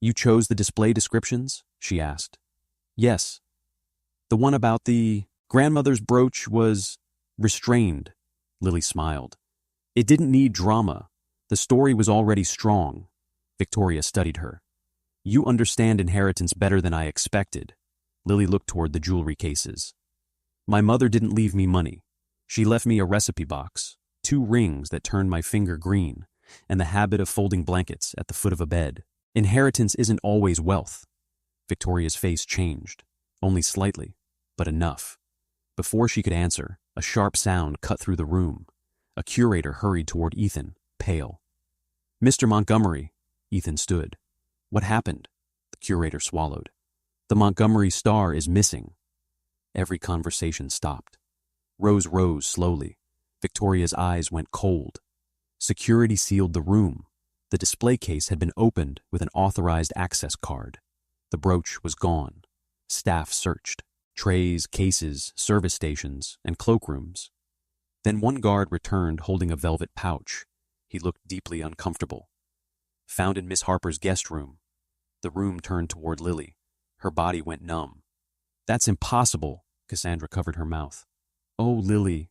"You chose the display descriptions?" she asked. "Yes. The one about the grandmother's brooch was restrained," Lily smiled. "It didn't need drama. The story was already strong." Victoria studied her. "You understand inheritance better than I expected." Lily looked toward the jewelry cases. "My mother didn't leave me money. She left me a recipe box, 2 rings that turned my finger green, and the habit of folding blankets at the foot of a bed. Inheritance isn't always wealth." Victoria's face changed, only slightly, but enough. Before she could answer, a sharp sound cut through the room. A curator hurried toward Ethan, pale. "Mr. Montgomery." Ethan stood. "What happened?" The curator swallowed. "The Montgomery star is missing." Every conversation stopped. Rose rose slowly. Victoria's eyes went cold. Security sealed the room. The display case had been opened with an authorized access card. The brooch was gone. Staff searched. Trays, cases, service stations, and cloakrooms. Then one guard returned holding a velvet pouch. He looked deeply uncomfortable. "Found in Miss Harper's guest room." The room turned toward Lily. Her body went numb. "That's impossible." Cassandra covered her mouth. "Oh, Lily."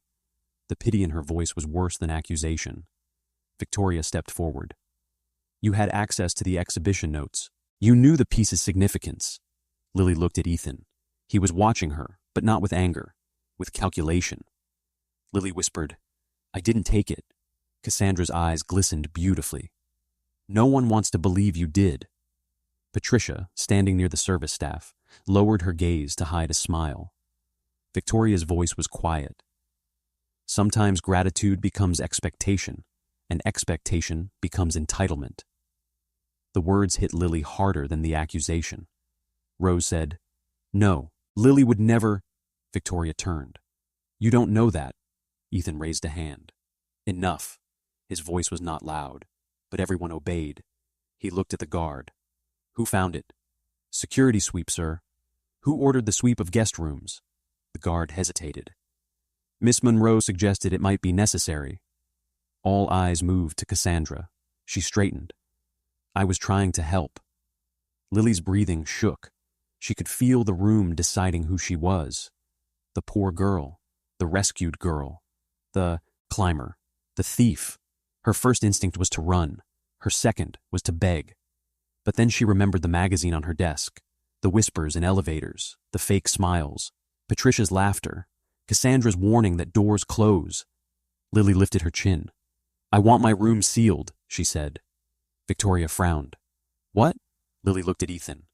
The pity in her voice was worse than accusation. Victoria stepped forward. "You had access to the exhibition notes. You knew the piece's significance." Lily looked at Ethan. He was watching her, but not with anger, with calculation. Lily whispered, "I didn't take it." Cassandra's eyes glistened beautifully. "No one wants to believe you did." Patricia, standing near the service staff, lowered her gaze to hide a smile. Victoria's voice was quiet. "Sometimes gratitude becomes expectation, and expectation becomes entitlement." The words hit Lily harder than the accusation. Rose said, "No, Lily would never." Victoria turned. "You don't know that." Ethan raised a hand. "Enough." His voice was not loud, but everyone obeyed. He looked at the guard. "Who found it?" "Security sweep, sir." "Who ordered the sweep of guest rooms?" The guard hesitated. "Miss Monroe suggested it might be necessary." All eyes moved to Cassandra. She straightened. "I was trying to help." Lily's breathing shook. She could feel the room deciding who she was. The poor girl, the rescued girl, the climber, the thief. Her first instinct was to run. Her second was to beg. But then she remembered the magazine on her desk, the whispers in elevators, the fake smiles, Patricia's laughter, Cassandra's warning that doors close. Lily lifted her chin. "I want my room sealed," she said. Victoria frowned. "What?" Lily looked at Ethan.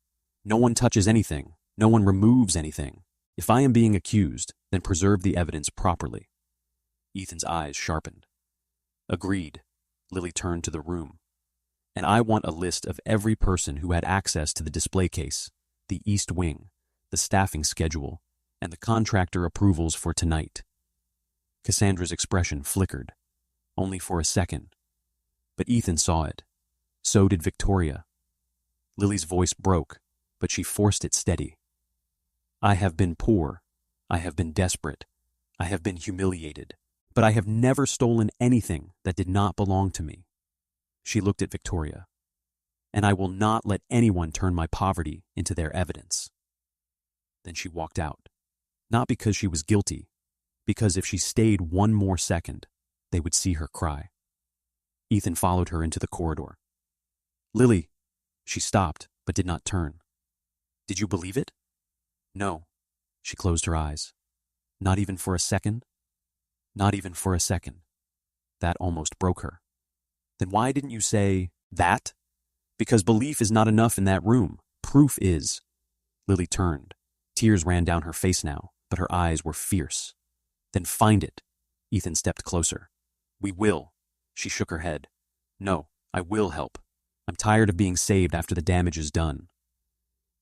"No one touches anything. No one removes anything. If I am being accused, then preserve the evidence properly." Ethan's eyes sharpened. "Agreed." Lily turned to the room. "And I want a list of every person who had access to the display case, the East Wing, the staffing schedule, and the contractor approvals for tonight." Cassandra's expression flickered, only for a second. But Ethan saw it. So did Victoria. Lily's voice broke, but she forced it steady. "I have been poor. I have been desperate. I have been humiliated. But I have never stolen anything that did not belong to me." She looked at Victoria. "And I will not let anyone turn my poverty into their evidence." Then she walked out. Not because she was guilty, because if she stayed one more second, they would see her cry. Ethan followed her into the corridor. "Lily." She stopped, but did not turn. "Did you believe it?" "No." She closed her eyes. "Not even for a second?" "Not even for a second." That almost broke her. "Then why didn't you say that?" "Because belief is not enough in that room. Proof is." Lily turned. Tears ran down her face now, but her eyes were fierce. "Then find it." Ethan stepped closer. "We will." She shook her head. "No, I will help." I'm tired of being saved after the damage is done.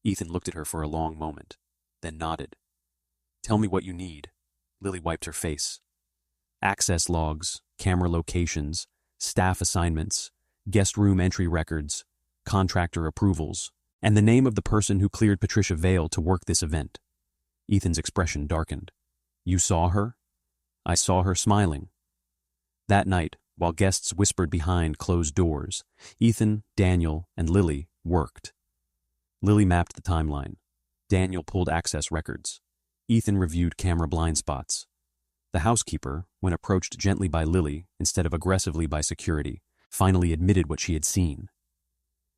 Ethan looked at her for a long moment, then nodded. Tell me what you need. Lily wiped her face. Access logs, camera locations, staff assignments, guest room entry records, contractor approvals, and the name of the person who cleared Patricia Vale to work this event. Ethan's expression darkened. You saw her? I saw her smiling. That night, while guests whispered behind closed doors, Ethan, Daniel, and Lily worked. Lily mapped the timeline. Daniel pulled access records. Ethan reviewed camera blind spots. The housekeeper, when approached gently by Lily instead of aggressively by security, finally admitted what she had seen.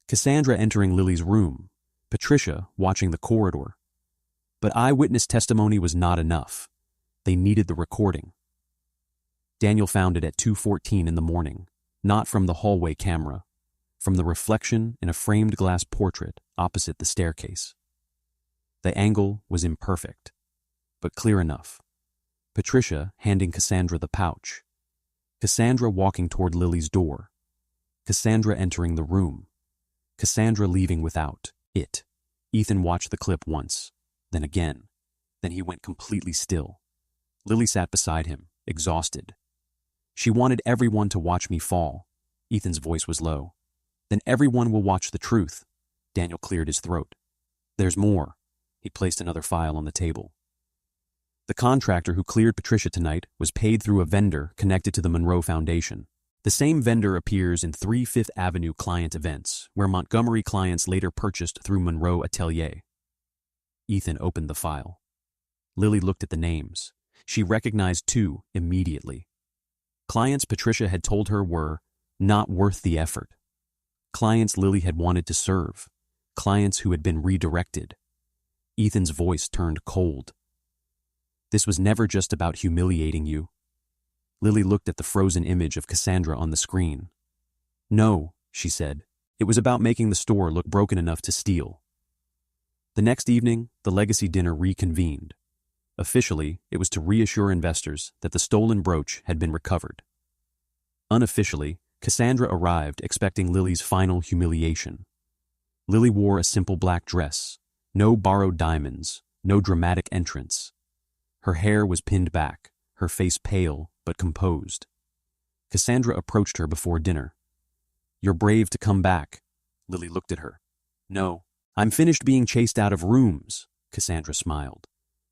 Cassandra entering Lily's room, Patricia watching the corridor. But eyewitness testimony was not enough. They needed the recording. Daniel found it at 2:14 in the morning, not from the hallway camera, from the reflection in a framed glass portrait opposite the staircase. The angle was imperfect, but clear enough. Patricia handing Cassandra the pouch. Cassandra walking toward Lily's door. Cassandra entering the room. Cassandra leaving without it. Ethan watched the clip once, then again. Then he went completely still. Lily sat beside him, exhausted. She wanted everyone to watch me fall. Ethan's voice was low. Then everyone will watch the truth. Daniel cleared his throat. There's more. He placed another file on the table. The contractor who cleared Patricia tonight was paid through a vendor connected to the Monroe Foundation. The same vendor appears in 3 Fifth Avenue client events, where Montgomery clients later purchased through Monroe Atelier. Ethan opened the file. Lily looked at the names. She recognized 2 immediately. Clients Patricia had told her were not worth the effort. Clients Lily had wanted to serve. Clients who had been redirected. Ethan's voice turned cold. This was never just about humiliating you. Lily looked at the frozen image of Cassandra on the screen. No, she said. It was about making the store look broken enough to steal. The next evening, the legacy dinner reconvened. Officially, it was to reassure investors that the stolen brooch had been recovered. Unofficially, Cassandra arrived expecting Lily's final humiliation. Lily wore a simple black dress, no borrowed diamonds, no dramatic entrance. Her hair was pinned back, her face pale but composed. Cassandra approached her before dinner. You're brave to come back. Lily looked at her. No, I'm finished being chased out of rooms, Cassandra smiled.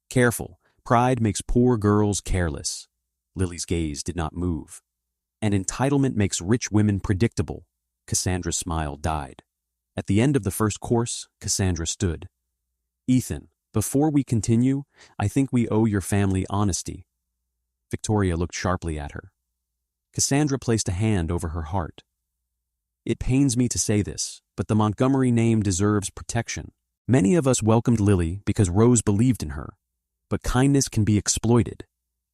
Careful, pride makes poor girls careless. Lily's gaze did not move. And entitlement makes rich women predictable. Cassandra's smile died. At the end of the first course, Cassandra stood. Ethan, before we continue, I think we owe your family honesty. Victoria looked sharply at her. Cassandra placed a hand over her heart. It pains me to say this, but the Montgomery name deserves protection. Many of us welcomed Lily because Rose believed in her. But kindness can be exploited.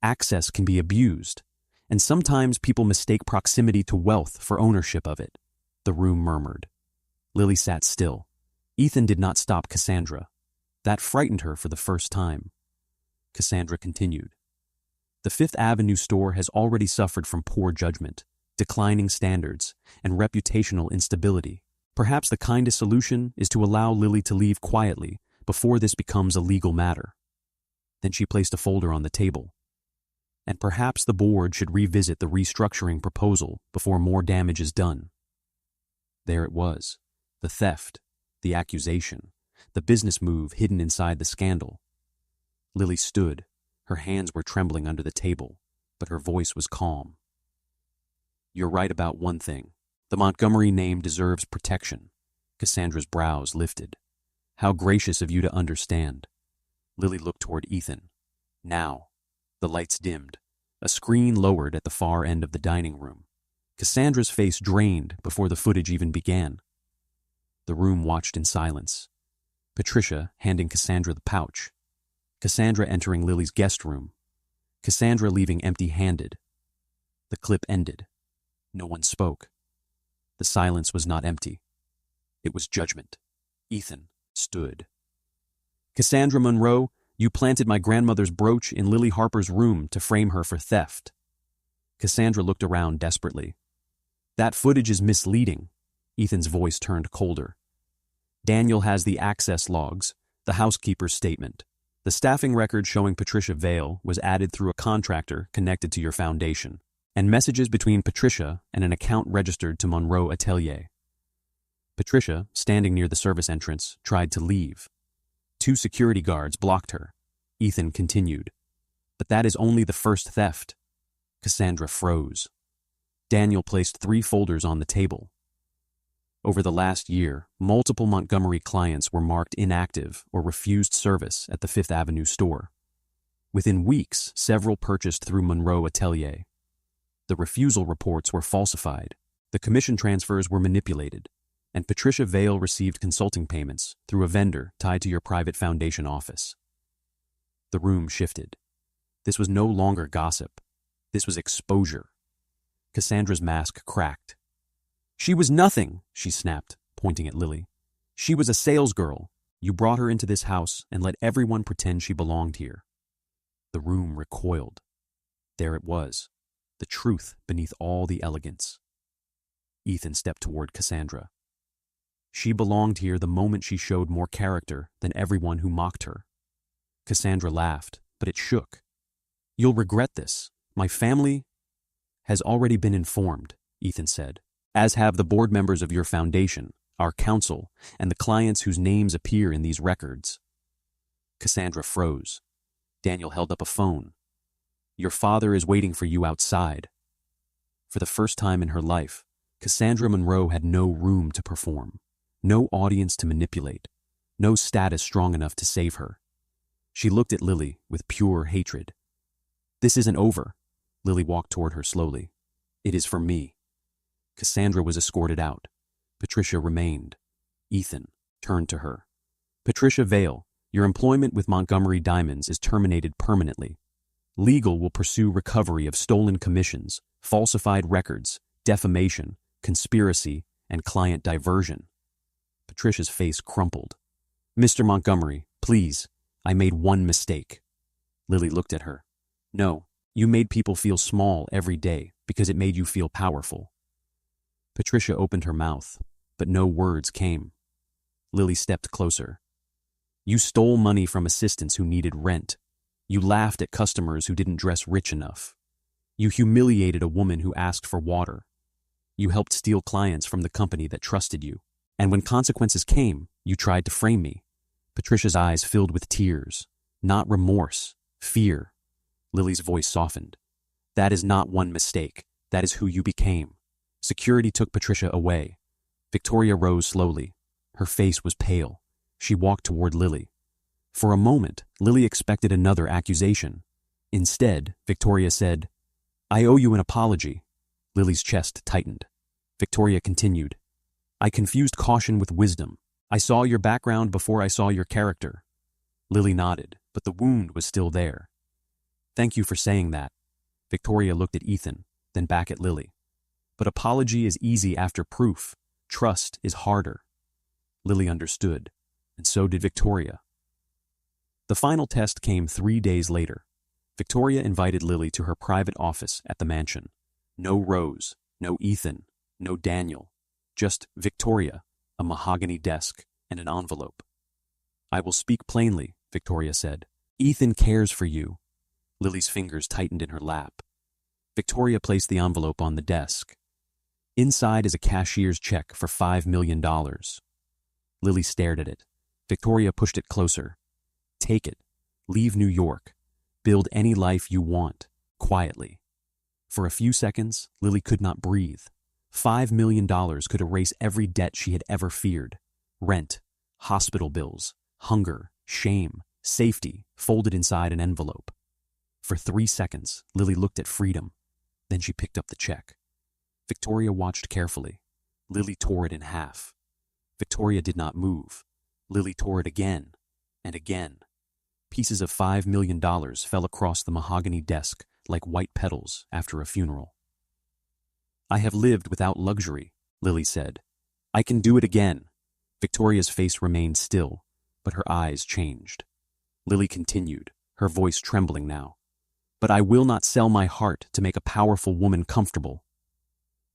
Access can be abused. And sometimes people mistake proximity to wealth for ownership of it. The room murmured. Lily sat still. Ethan did not stop Cassandra. That frightened her for the first time. Cassandra continued. The Fifth Avenue store has already suffered from poor judgment, declining standards, and reputational instability. Perhaps the kindest solution is to allow Lily to leave quietly before this becomes a legal matter. Then she placed a folder on the table. And perhaps the board should revisit the restructuring proposal before more damage is done. There it was. The theft, the accusation, the business move hidden inside the scandal. Lily stood. Her hands were trembling under the table, but her voice was calm. You're right about one thing. The Montgomery name deserves protection. Cassandra's brows lifted. How gracious of you to understand. Lily looked toward Ethan. Now. The lights dimmed. A screen lowered at the far end of the dining room. Cassandra's face drained before the footage even began. The room watched in silence. Patricia handing Cassandra the pouch. Cassandra entering Lily's guest room. Cassandra leaving empty-handed. The clip ended. No one spoke. The silence was not empty. It was judgment. Ethan stood. Cassandra Monroe, you planted my grandmother's brooch in Lily Harper's room to frame her for theft. Cassandra looked around desperately. That footage is misleading. Ethan's voice turned colder. Daniel has the access logs, the housekeeper's statement. The staffing record showing Patricia Vale was added through a contractor connected to your foundation, and messages between Patricia and an account registered to Monroe Atelier. Patricia, standing near the service entrance, tried to leave. 2 security guards blocked her. Ethan continued. But that is only the first theft. Cassandra froze. Daniel placed 3 folders on the table. Over the last year, multiple Montgomery clients were marked inactive or refused service at the Fifth Avenue store. Within weeks, several purchased through Monroe Atelier. The refusal reports were falsified, the commission transfers were manipulated, and Patricia Vale received consulting payments through a vendor tied to your private foundation office. The room shifted. This was no longer gossip. This was exposure. Cassandra's mask cracked. She was nothing, she snapped, pointing at Lily. She was a salesgirl. You brought her into this house and let everyone pretend she belonged here. The room recoiled. There it was, the truth beneath all the elegance. Ethan stepped toward Cassandra. She belonged here the moment she showed more character than everyone who mocked her. Cassandra laughed, but it shook. You'll regret this. My family has already been informed, Ethan said, as have the board members of your foundation, our council, and the clients whose names appear in these records. Cassandra froze. Daniel held up a phone. Your father is waiting for you outside. For the first time in her life, Cassandra Monroe had no room to perform, no audience to manipulate, no status strong enough to save her. She looked at Lily with pure hatred. This isn't over. Lily walked toward her slowly. It is for me. Cassandra was escorted out. Patricia remained. Ethan turned to her. Patricia Vale, your employment with Montgomery Diamonds is terminated permanently. Legal will pursue recovery of stolen commissions, falsified records, defamation, conspiracy, and client diversion. Patricia's face crumpled. Mr. Montgomery, please, I made one mistake. Lily looked at her. No, you made people feel small every day because it made you feel powerful. Patricia opened her mouth, but no words came. Lily stepped closer. You stole money from assistants who needed rent. You laughed at customers who didn't dress rich enough. You humiliated a woman who asked for water. You helped steal clients from the company that trusted you. And when consequences came, you tried to frame me. Patricia's eyes filled with tears. Not remorse, fear. Lily's voice softened. That is not one mistake. That is who you became. Security took Patricia away. Victoria rose slowly. Her face was pale. She walked toward Lily. For a moment, Lily expected another accusation. Instead, Victoria said, I owe you an apology. Lily's chest tightened. Victoria continued, I confused caution with wisdom. I saw your background before I saw your character. Lily nodded, but the wound was still there. Thank you for saying that. Victoria looked at Ethan, then back at Lily. But apology is easy after proof. Trust is harder. Lily understood, and so did Victoria. The final test came 3 days later. Victoria invited Lily to her private office at the mansion. No Rose, no Ethan, no Daniel. Just Victoria, a mahogany desk, and an envelope. I will speak plainly, Victoria said. Ethan cares for you. Lily's fingers tightened in her lap. Victoria placed the envelope on the desk. Inside is a cashier's check for $5 million. Lily stared at it. Victoria pushed it closer. Take it. Leave New York. Build any life you want, quietly. For a few seconds, Lily could not breathe. $5 million could erase every debt she had ever feared. Rent, hospital bills, hunger, shame, safety, folded inside an envelope. For 3 seconds, Lily looked at freedom. Then she picked up the check. Victoria watched carefully. Lily tore it in half. Victoria did not move. Lily tore it again and again. Pieces of $5 million fell across the mahogany desk like white petals after a funeral. I have lived without luxury, Lily said. I can do it again. Victoria's face remained still, but her eyes changed. Lily continued, her voice trembling now. But I will not sell my heart to make a powerful woman comfortable.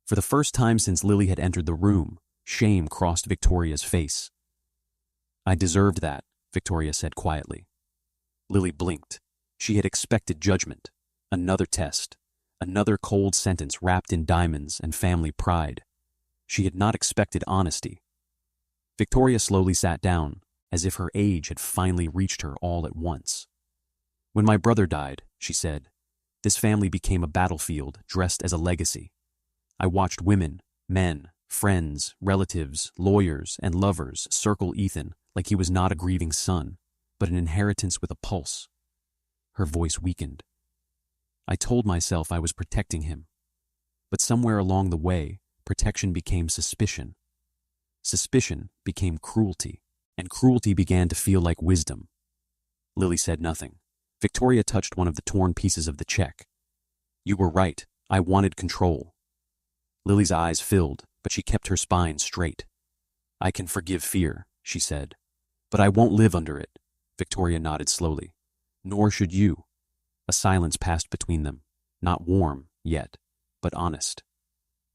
For the first time since Lily had entered the room, Shame crossed Victoria's face. I deserved that, Victoria said quietly. Lily blinked. She had expected judgment. Another test. Another cold sentence wrapped in diamonds and family pride. She had not expected honesty. Victoria slowly sat down, as if her age had finally reached her all at once. When my brother died, she said, this family became a battlefield dressed as a legacy. I watched women, men, friends, relatives, lawyers, and lovers circle Ethan like he was not a grieving son, but an inheritance with a pulse. Her voice weakened. I told myself I was protecting him. But somewhere along the way, protection became suspicion. Suspicion became cruelty, and cruelty began to feel like wisdom. Lily said nothing. Victoria touched one of the torn pieces of the check. You were right. I wanted control. Lily's eyes filled, but she kept her spine straight. I can forgive fear, she said. But I won't live under it. Victoria nodded slowly. Nor should you. A silence passed between them, not warm yet, but honest.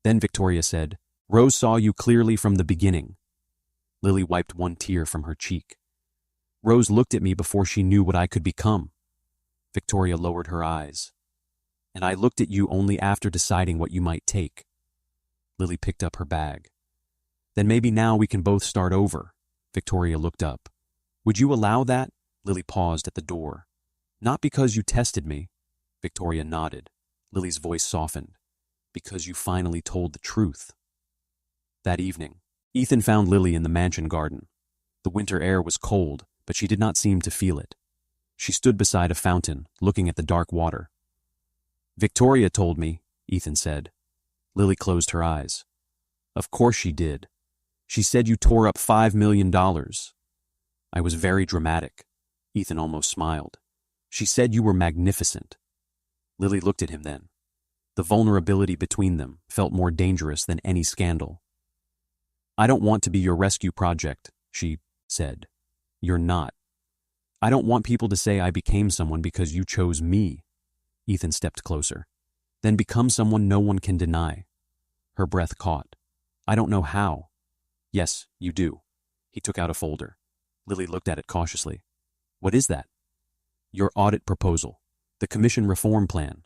Then Victoria said, Rose saw you clearly from the beginning. Lily wiped one tear from her cheek. Rose looked at me before she knew what I could become. Victoria lowered her eyes. And I looked at you only after deciding what you might take. Lily picked up her bag. Then maybe now we can both start over. Victoria looked up. Would you allow that? Lily paused at the door. Not because you tested me. Victoria nodded. Lily's voice softened. Because you finally told the truth. That evening, Ethan found Lily in the mansion garden. The winter air was cold, but she did not seem to feel it. She stood beside a fountain, looking at the dark water. Victoria told me, Ethan said. Lily closed her eyes. Of course she did. She said you tore up $5 million. I was very dramatic. Ethan almost smiled. She said you were magnificent. Lily looked at him then. The vulnerability between them felt more dangerous than any scandal. I don't want to be your rescue project, she said. You're not. I don't want people to say I became someone because you chose me. Ethan stepped closer. Then become someone no one can deny. Her breath caught. I don't know how. Yes, you do. He took out a folder. Lily looked at it cautiously. What is that? Your audit proposal. The commission reform plan.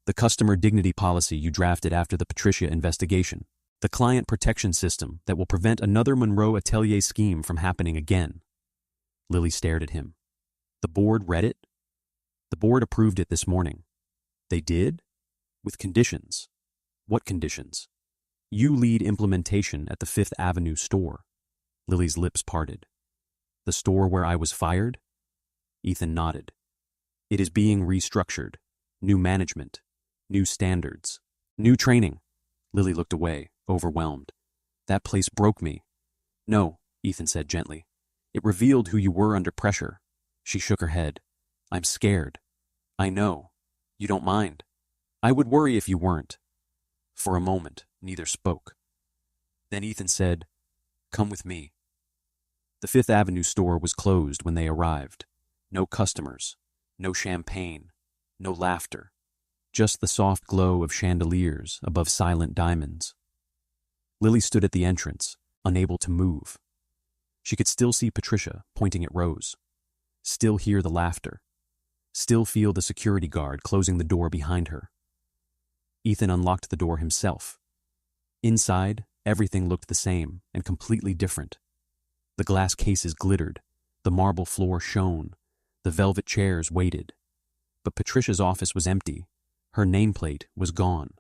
The customer dignity policy you drafted after the Patricia investigation. The client protection system that will prevent another Monroe Atelier scheme from happening again. Lily stared at him. The board read it? The board approved it this morning. They did? With conditions. What conditions? You lead implementation at the Fifth Avenue store. Lily's lips parted. The store where I was fired? Ethan nodded. It is being restructured. New management. New standards. New training. Lily looked away, overwhelmed. That place broke me. No, Ethan said gently. It revealed who you were under pressure. She shook her head. I'm scared. I know. You don't mind. I would worry if you weren't. For a moment, neither spoke. Then Ethan said, Come with me. The Fifth Avenue store was closed when they arrived. No customers, no champagne, no laughter. Just the soft glow of chandeliers above silent diamonds. Lily stood at the entrance, unable to move. She could still see Patricia pointing at Rose. Still hear the laughter. Still feel the security guard closing the door behind her. Ethan unlocked the door himself. Inside, everything looked the same and completely different. The glass cases glittered, the marble floor shone, the velvet chairs waited. But Patricia's office was empty. Her nameplate was gone.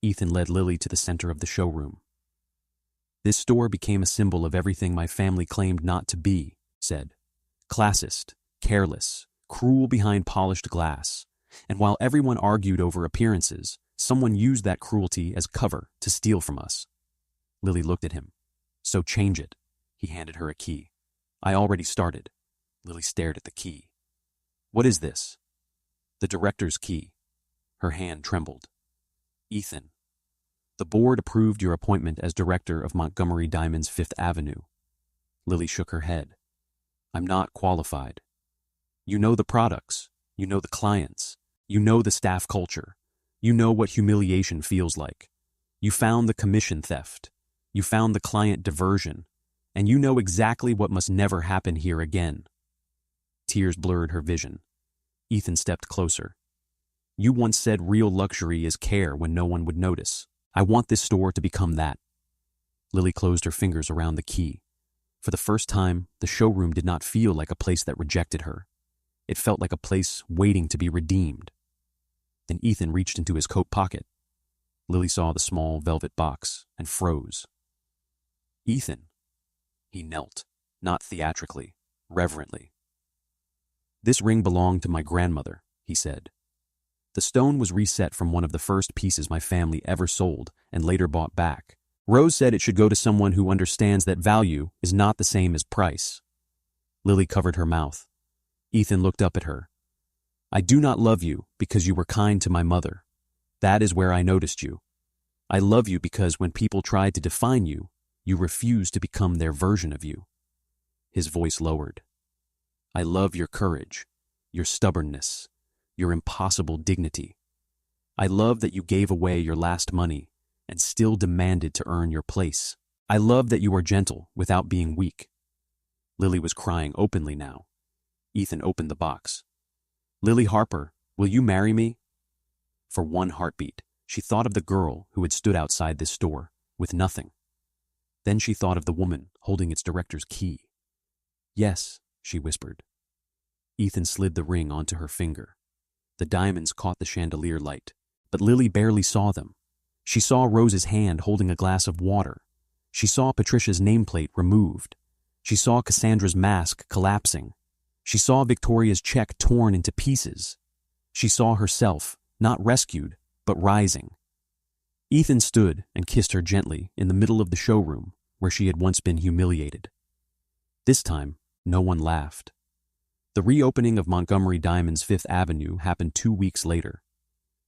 Ethan led Lily to the center of the showroom. This store became a symbol of everything my family claimed not to be, said. Classist, careless, cruel behind polished glass. And while everyone argued over appearances, someone used that cruelty as cover to steal from us. Lily looked at him. So change it. He handed her a key. I already started. Lily stared at the key. What is this? The director's key. Her hand trembled. Ethan. The board approved your appointment as director of Montgomery Diamond's Fifth Avenue. Lily shook her head. I'm not qualified. You know the products. You know the clients. You know the staff culture. You know what humiliation feels like. You found the commission theft. You found the client diversion, and you know exactly what must never happen here again. Tears blurred her vision. Ethan stepped closer. You once said real luxury is care when no one would notice. I want this store to become that. Lily closed her fingers around the key. For the first time, the showroom did not feel like a place that rejected her. It felt like a place waiting to be redeemed. Then Ethan reached into his coat pocket. Lily saw the small velvet box and froze. Ethan. He knelt, not theatrically, reverently. This ring belonged to my grandmother, he said. The stone was reset from one of the first pieces my family ever sold and later bought back. Rose said it should go to someone who understands that value is not the same as price. Lily covered her mouth. Ethan looked up at her. I do not love you because you were kind to my mother. That is where I noticed you. I love you because when people tried to define you, you refused to become their version of you. His voice lowered. I love your courage, your stubbornness, your impossible dignity. I love that you gave away your last money and still demanded to earn your place. I love that you are gentle without being weak. Lily was crying openly now. Ethan opened the box. Lily Harper, will you marry me? For one heartbeat, she thought of the girl who had stood outside this store with nothing. Then she thought of the woman holding its director's key. Yes, she whispered. Ethan slid the ring onto her finger. The diamonds caught the chandelier light, but Lily barely saw them. She saw Rose's hand holding a glass of water. She saw Patricia's nameplate removed. She saw Cassandra's mask collapsing. She saw Victoria's check torn into pieces. She saw herself, not rescued, but rising. Ethan stood and kissed her gently in the middle of the showroom where she had once been humiliated. This time, no one laughed. The reopening of Montgomery Diamond's Fifth Avenue happened 2 weeks later.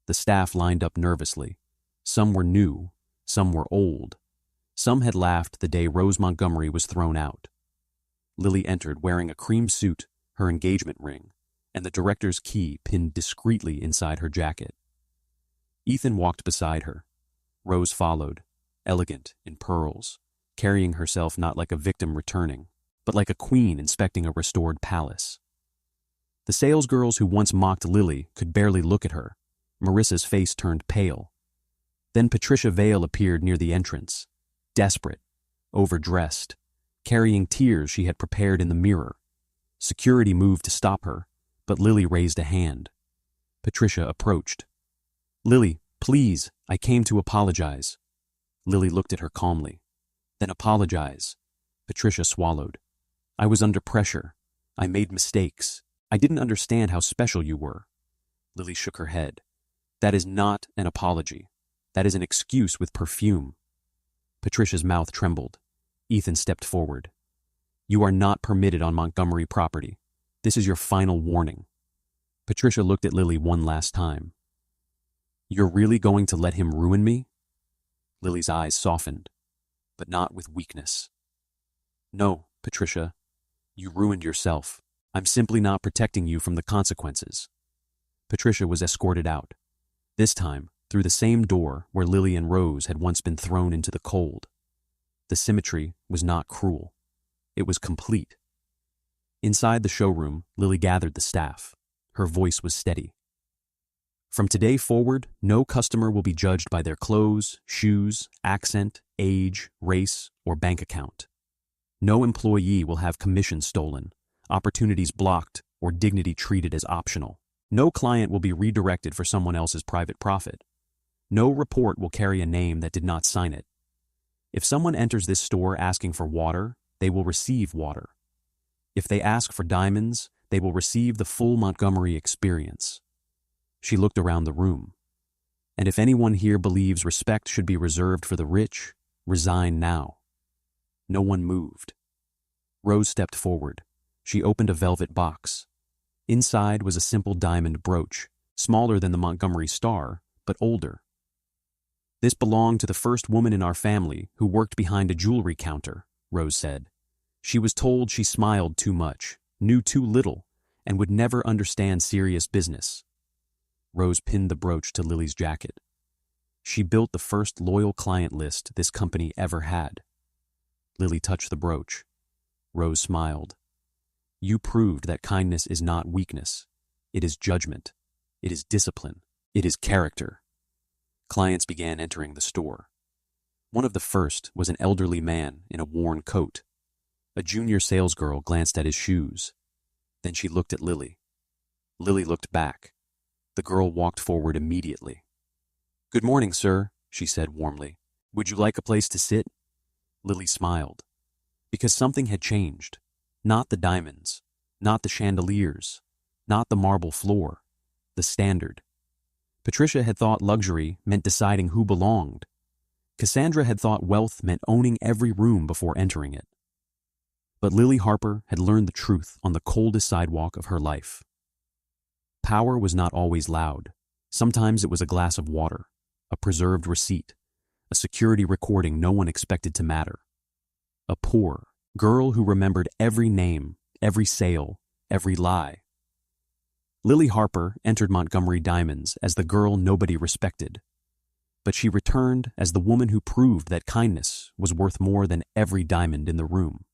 The staff lined up nervously. Some were new, some were old. Some had laughed the day Rose Montgomery was thrown out. Lily entered wearing a cream suit, her engagement ring, and the director's key pinned discreetly inside her jacket. Ethan walked beside her. Rose followed, elegant in pearls, carrying herself not like a victim returning, but like a queen inspecting a restored palace. The salesgirls who once mocked Lily could barely look at her. Marissa's face turned pale. Then Patricia Vale appeared near the entrance, desperate, overdressed, carrying tears she had prepared in the mirror. Security moved to stop her, but Lily raised a hand. Patricia approached. Lily, please, I came to apologize. Lily looked at her calmly. Then apologize. Patricia swallowed. I was under pressure. I made mistakes. I didn't understand how special you were. Lily shook her head. That is not an apology. That is an excuse with perfume. Patricia's mouth trembled. Ethan stepped forward. You are not permitted on Montgomery property. This is your final warning. Patricia looked at Lily one last time. You're really going to let him ruin me? Lily's eyes softened, but not with weakness. No, Patricia. You ruined yourself. I'm simply not protecting you from the consequences. Patricia was escorted out. This time, through the same door where Lily and Rose had once been thrown into the cold. The symmetry was not cruel. It was complete. Inside the showroom, Lily gathered the staff. Her voice was steady. From today forward, no customer will be judged by their clothes, shoes, accent, age, race, or bank account. No employee will have commissions stolen, opportunities blocked, or dignity treated as optional. No client will be redirected for someone else's private profit. No report will carry a name that did not sign it. If someone enters this store asking for water, they will receive water. If they ask for diamonds, they will receive the full Montgomery experience. She looked around the room. And if anyone here believes respect should be reserved for the rich, resign now. No one moved. Rose stepped forward. She opened a velvet box. Inside was a simple diamond brooch, smaller than the Montgomery star, but older. This belonged to the first woman in our family who worked behind a jewelry counter, Rose said. She was told she smiled too much, knew too little, and would never understand serious business. Rose pinned the brooch to Lily's jacket. She built the first loyal client list this company ever had. Lily touched the brooch. Rose smiled. You proved that kindness is not weakness. It is judgment. It is discipline. It is character. Clients began entering the store. One of the first was an elderly man in a worn coat. A junior salesgirl glanced at his shoes. Then she looked at Lily. Lily looked back. The girl walked forward immediately. Good morning, sir, she said warmly. Would you like a place to sit? Lily smiled. Because something had changed. Not the diamonds, not the chandeliers, not the marble floor, the standard. Patricia had thought luxury meant deciding who belonged. Cassandra had thought wealth meant owning every room before entering it. But Lily Harper had learned the truth on the coldest sidewalk of her life. Power was not always loud. Sometimes it was a glass of water, a preserved receipt, a security recording no one expected to matter. A poor girl who remembered every name, every sale, every lie. Lily Harper entered Montgomery Diamonds as the girl nobody respected, but she returned as the woman who proved that kindness was worth more than every diamond in the room.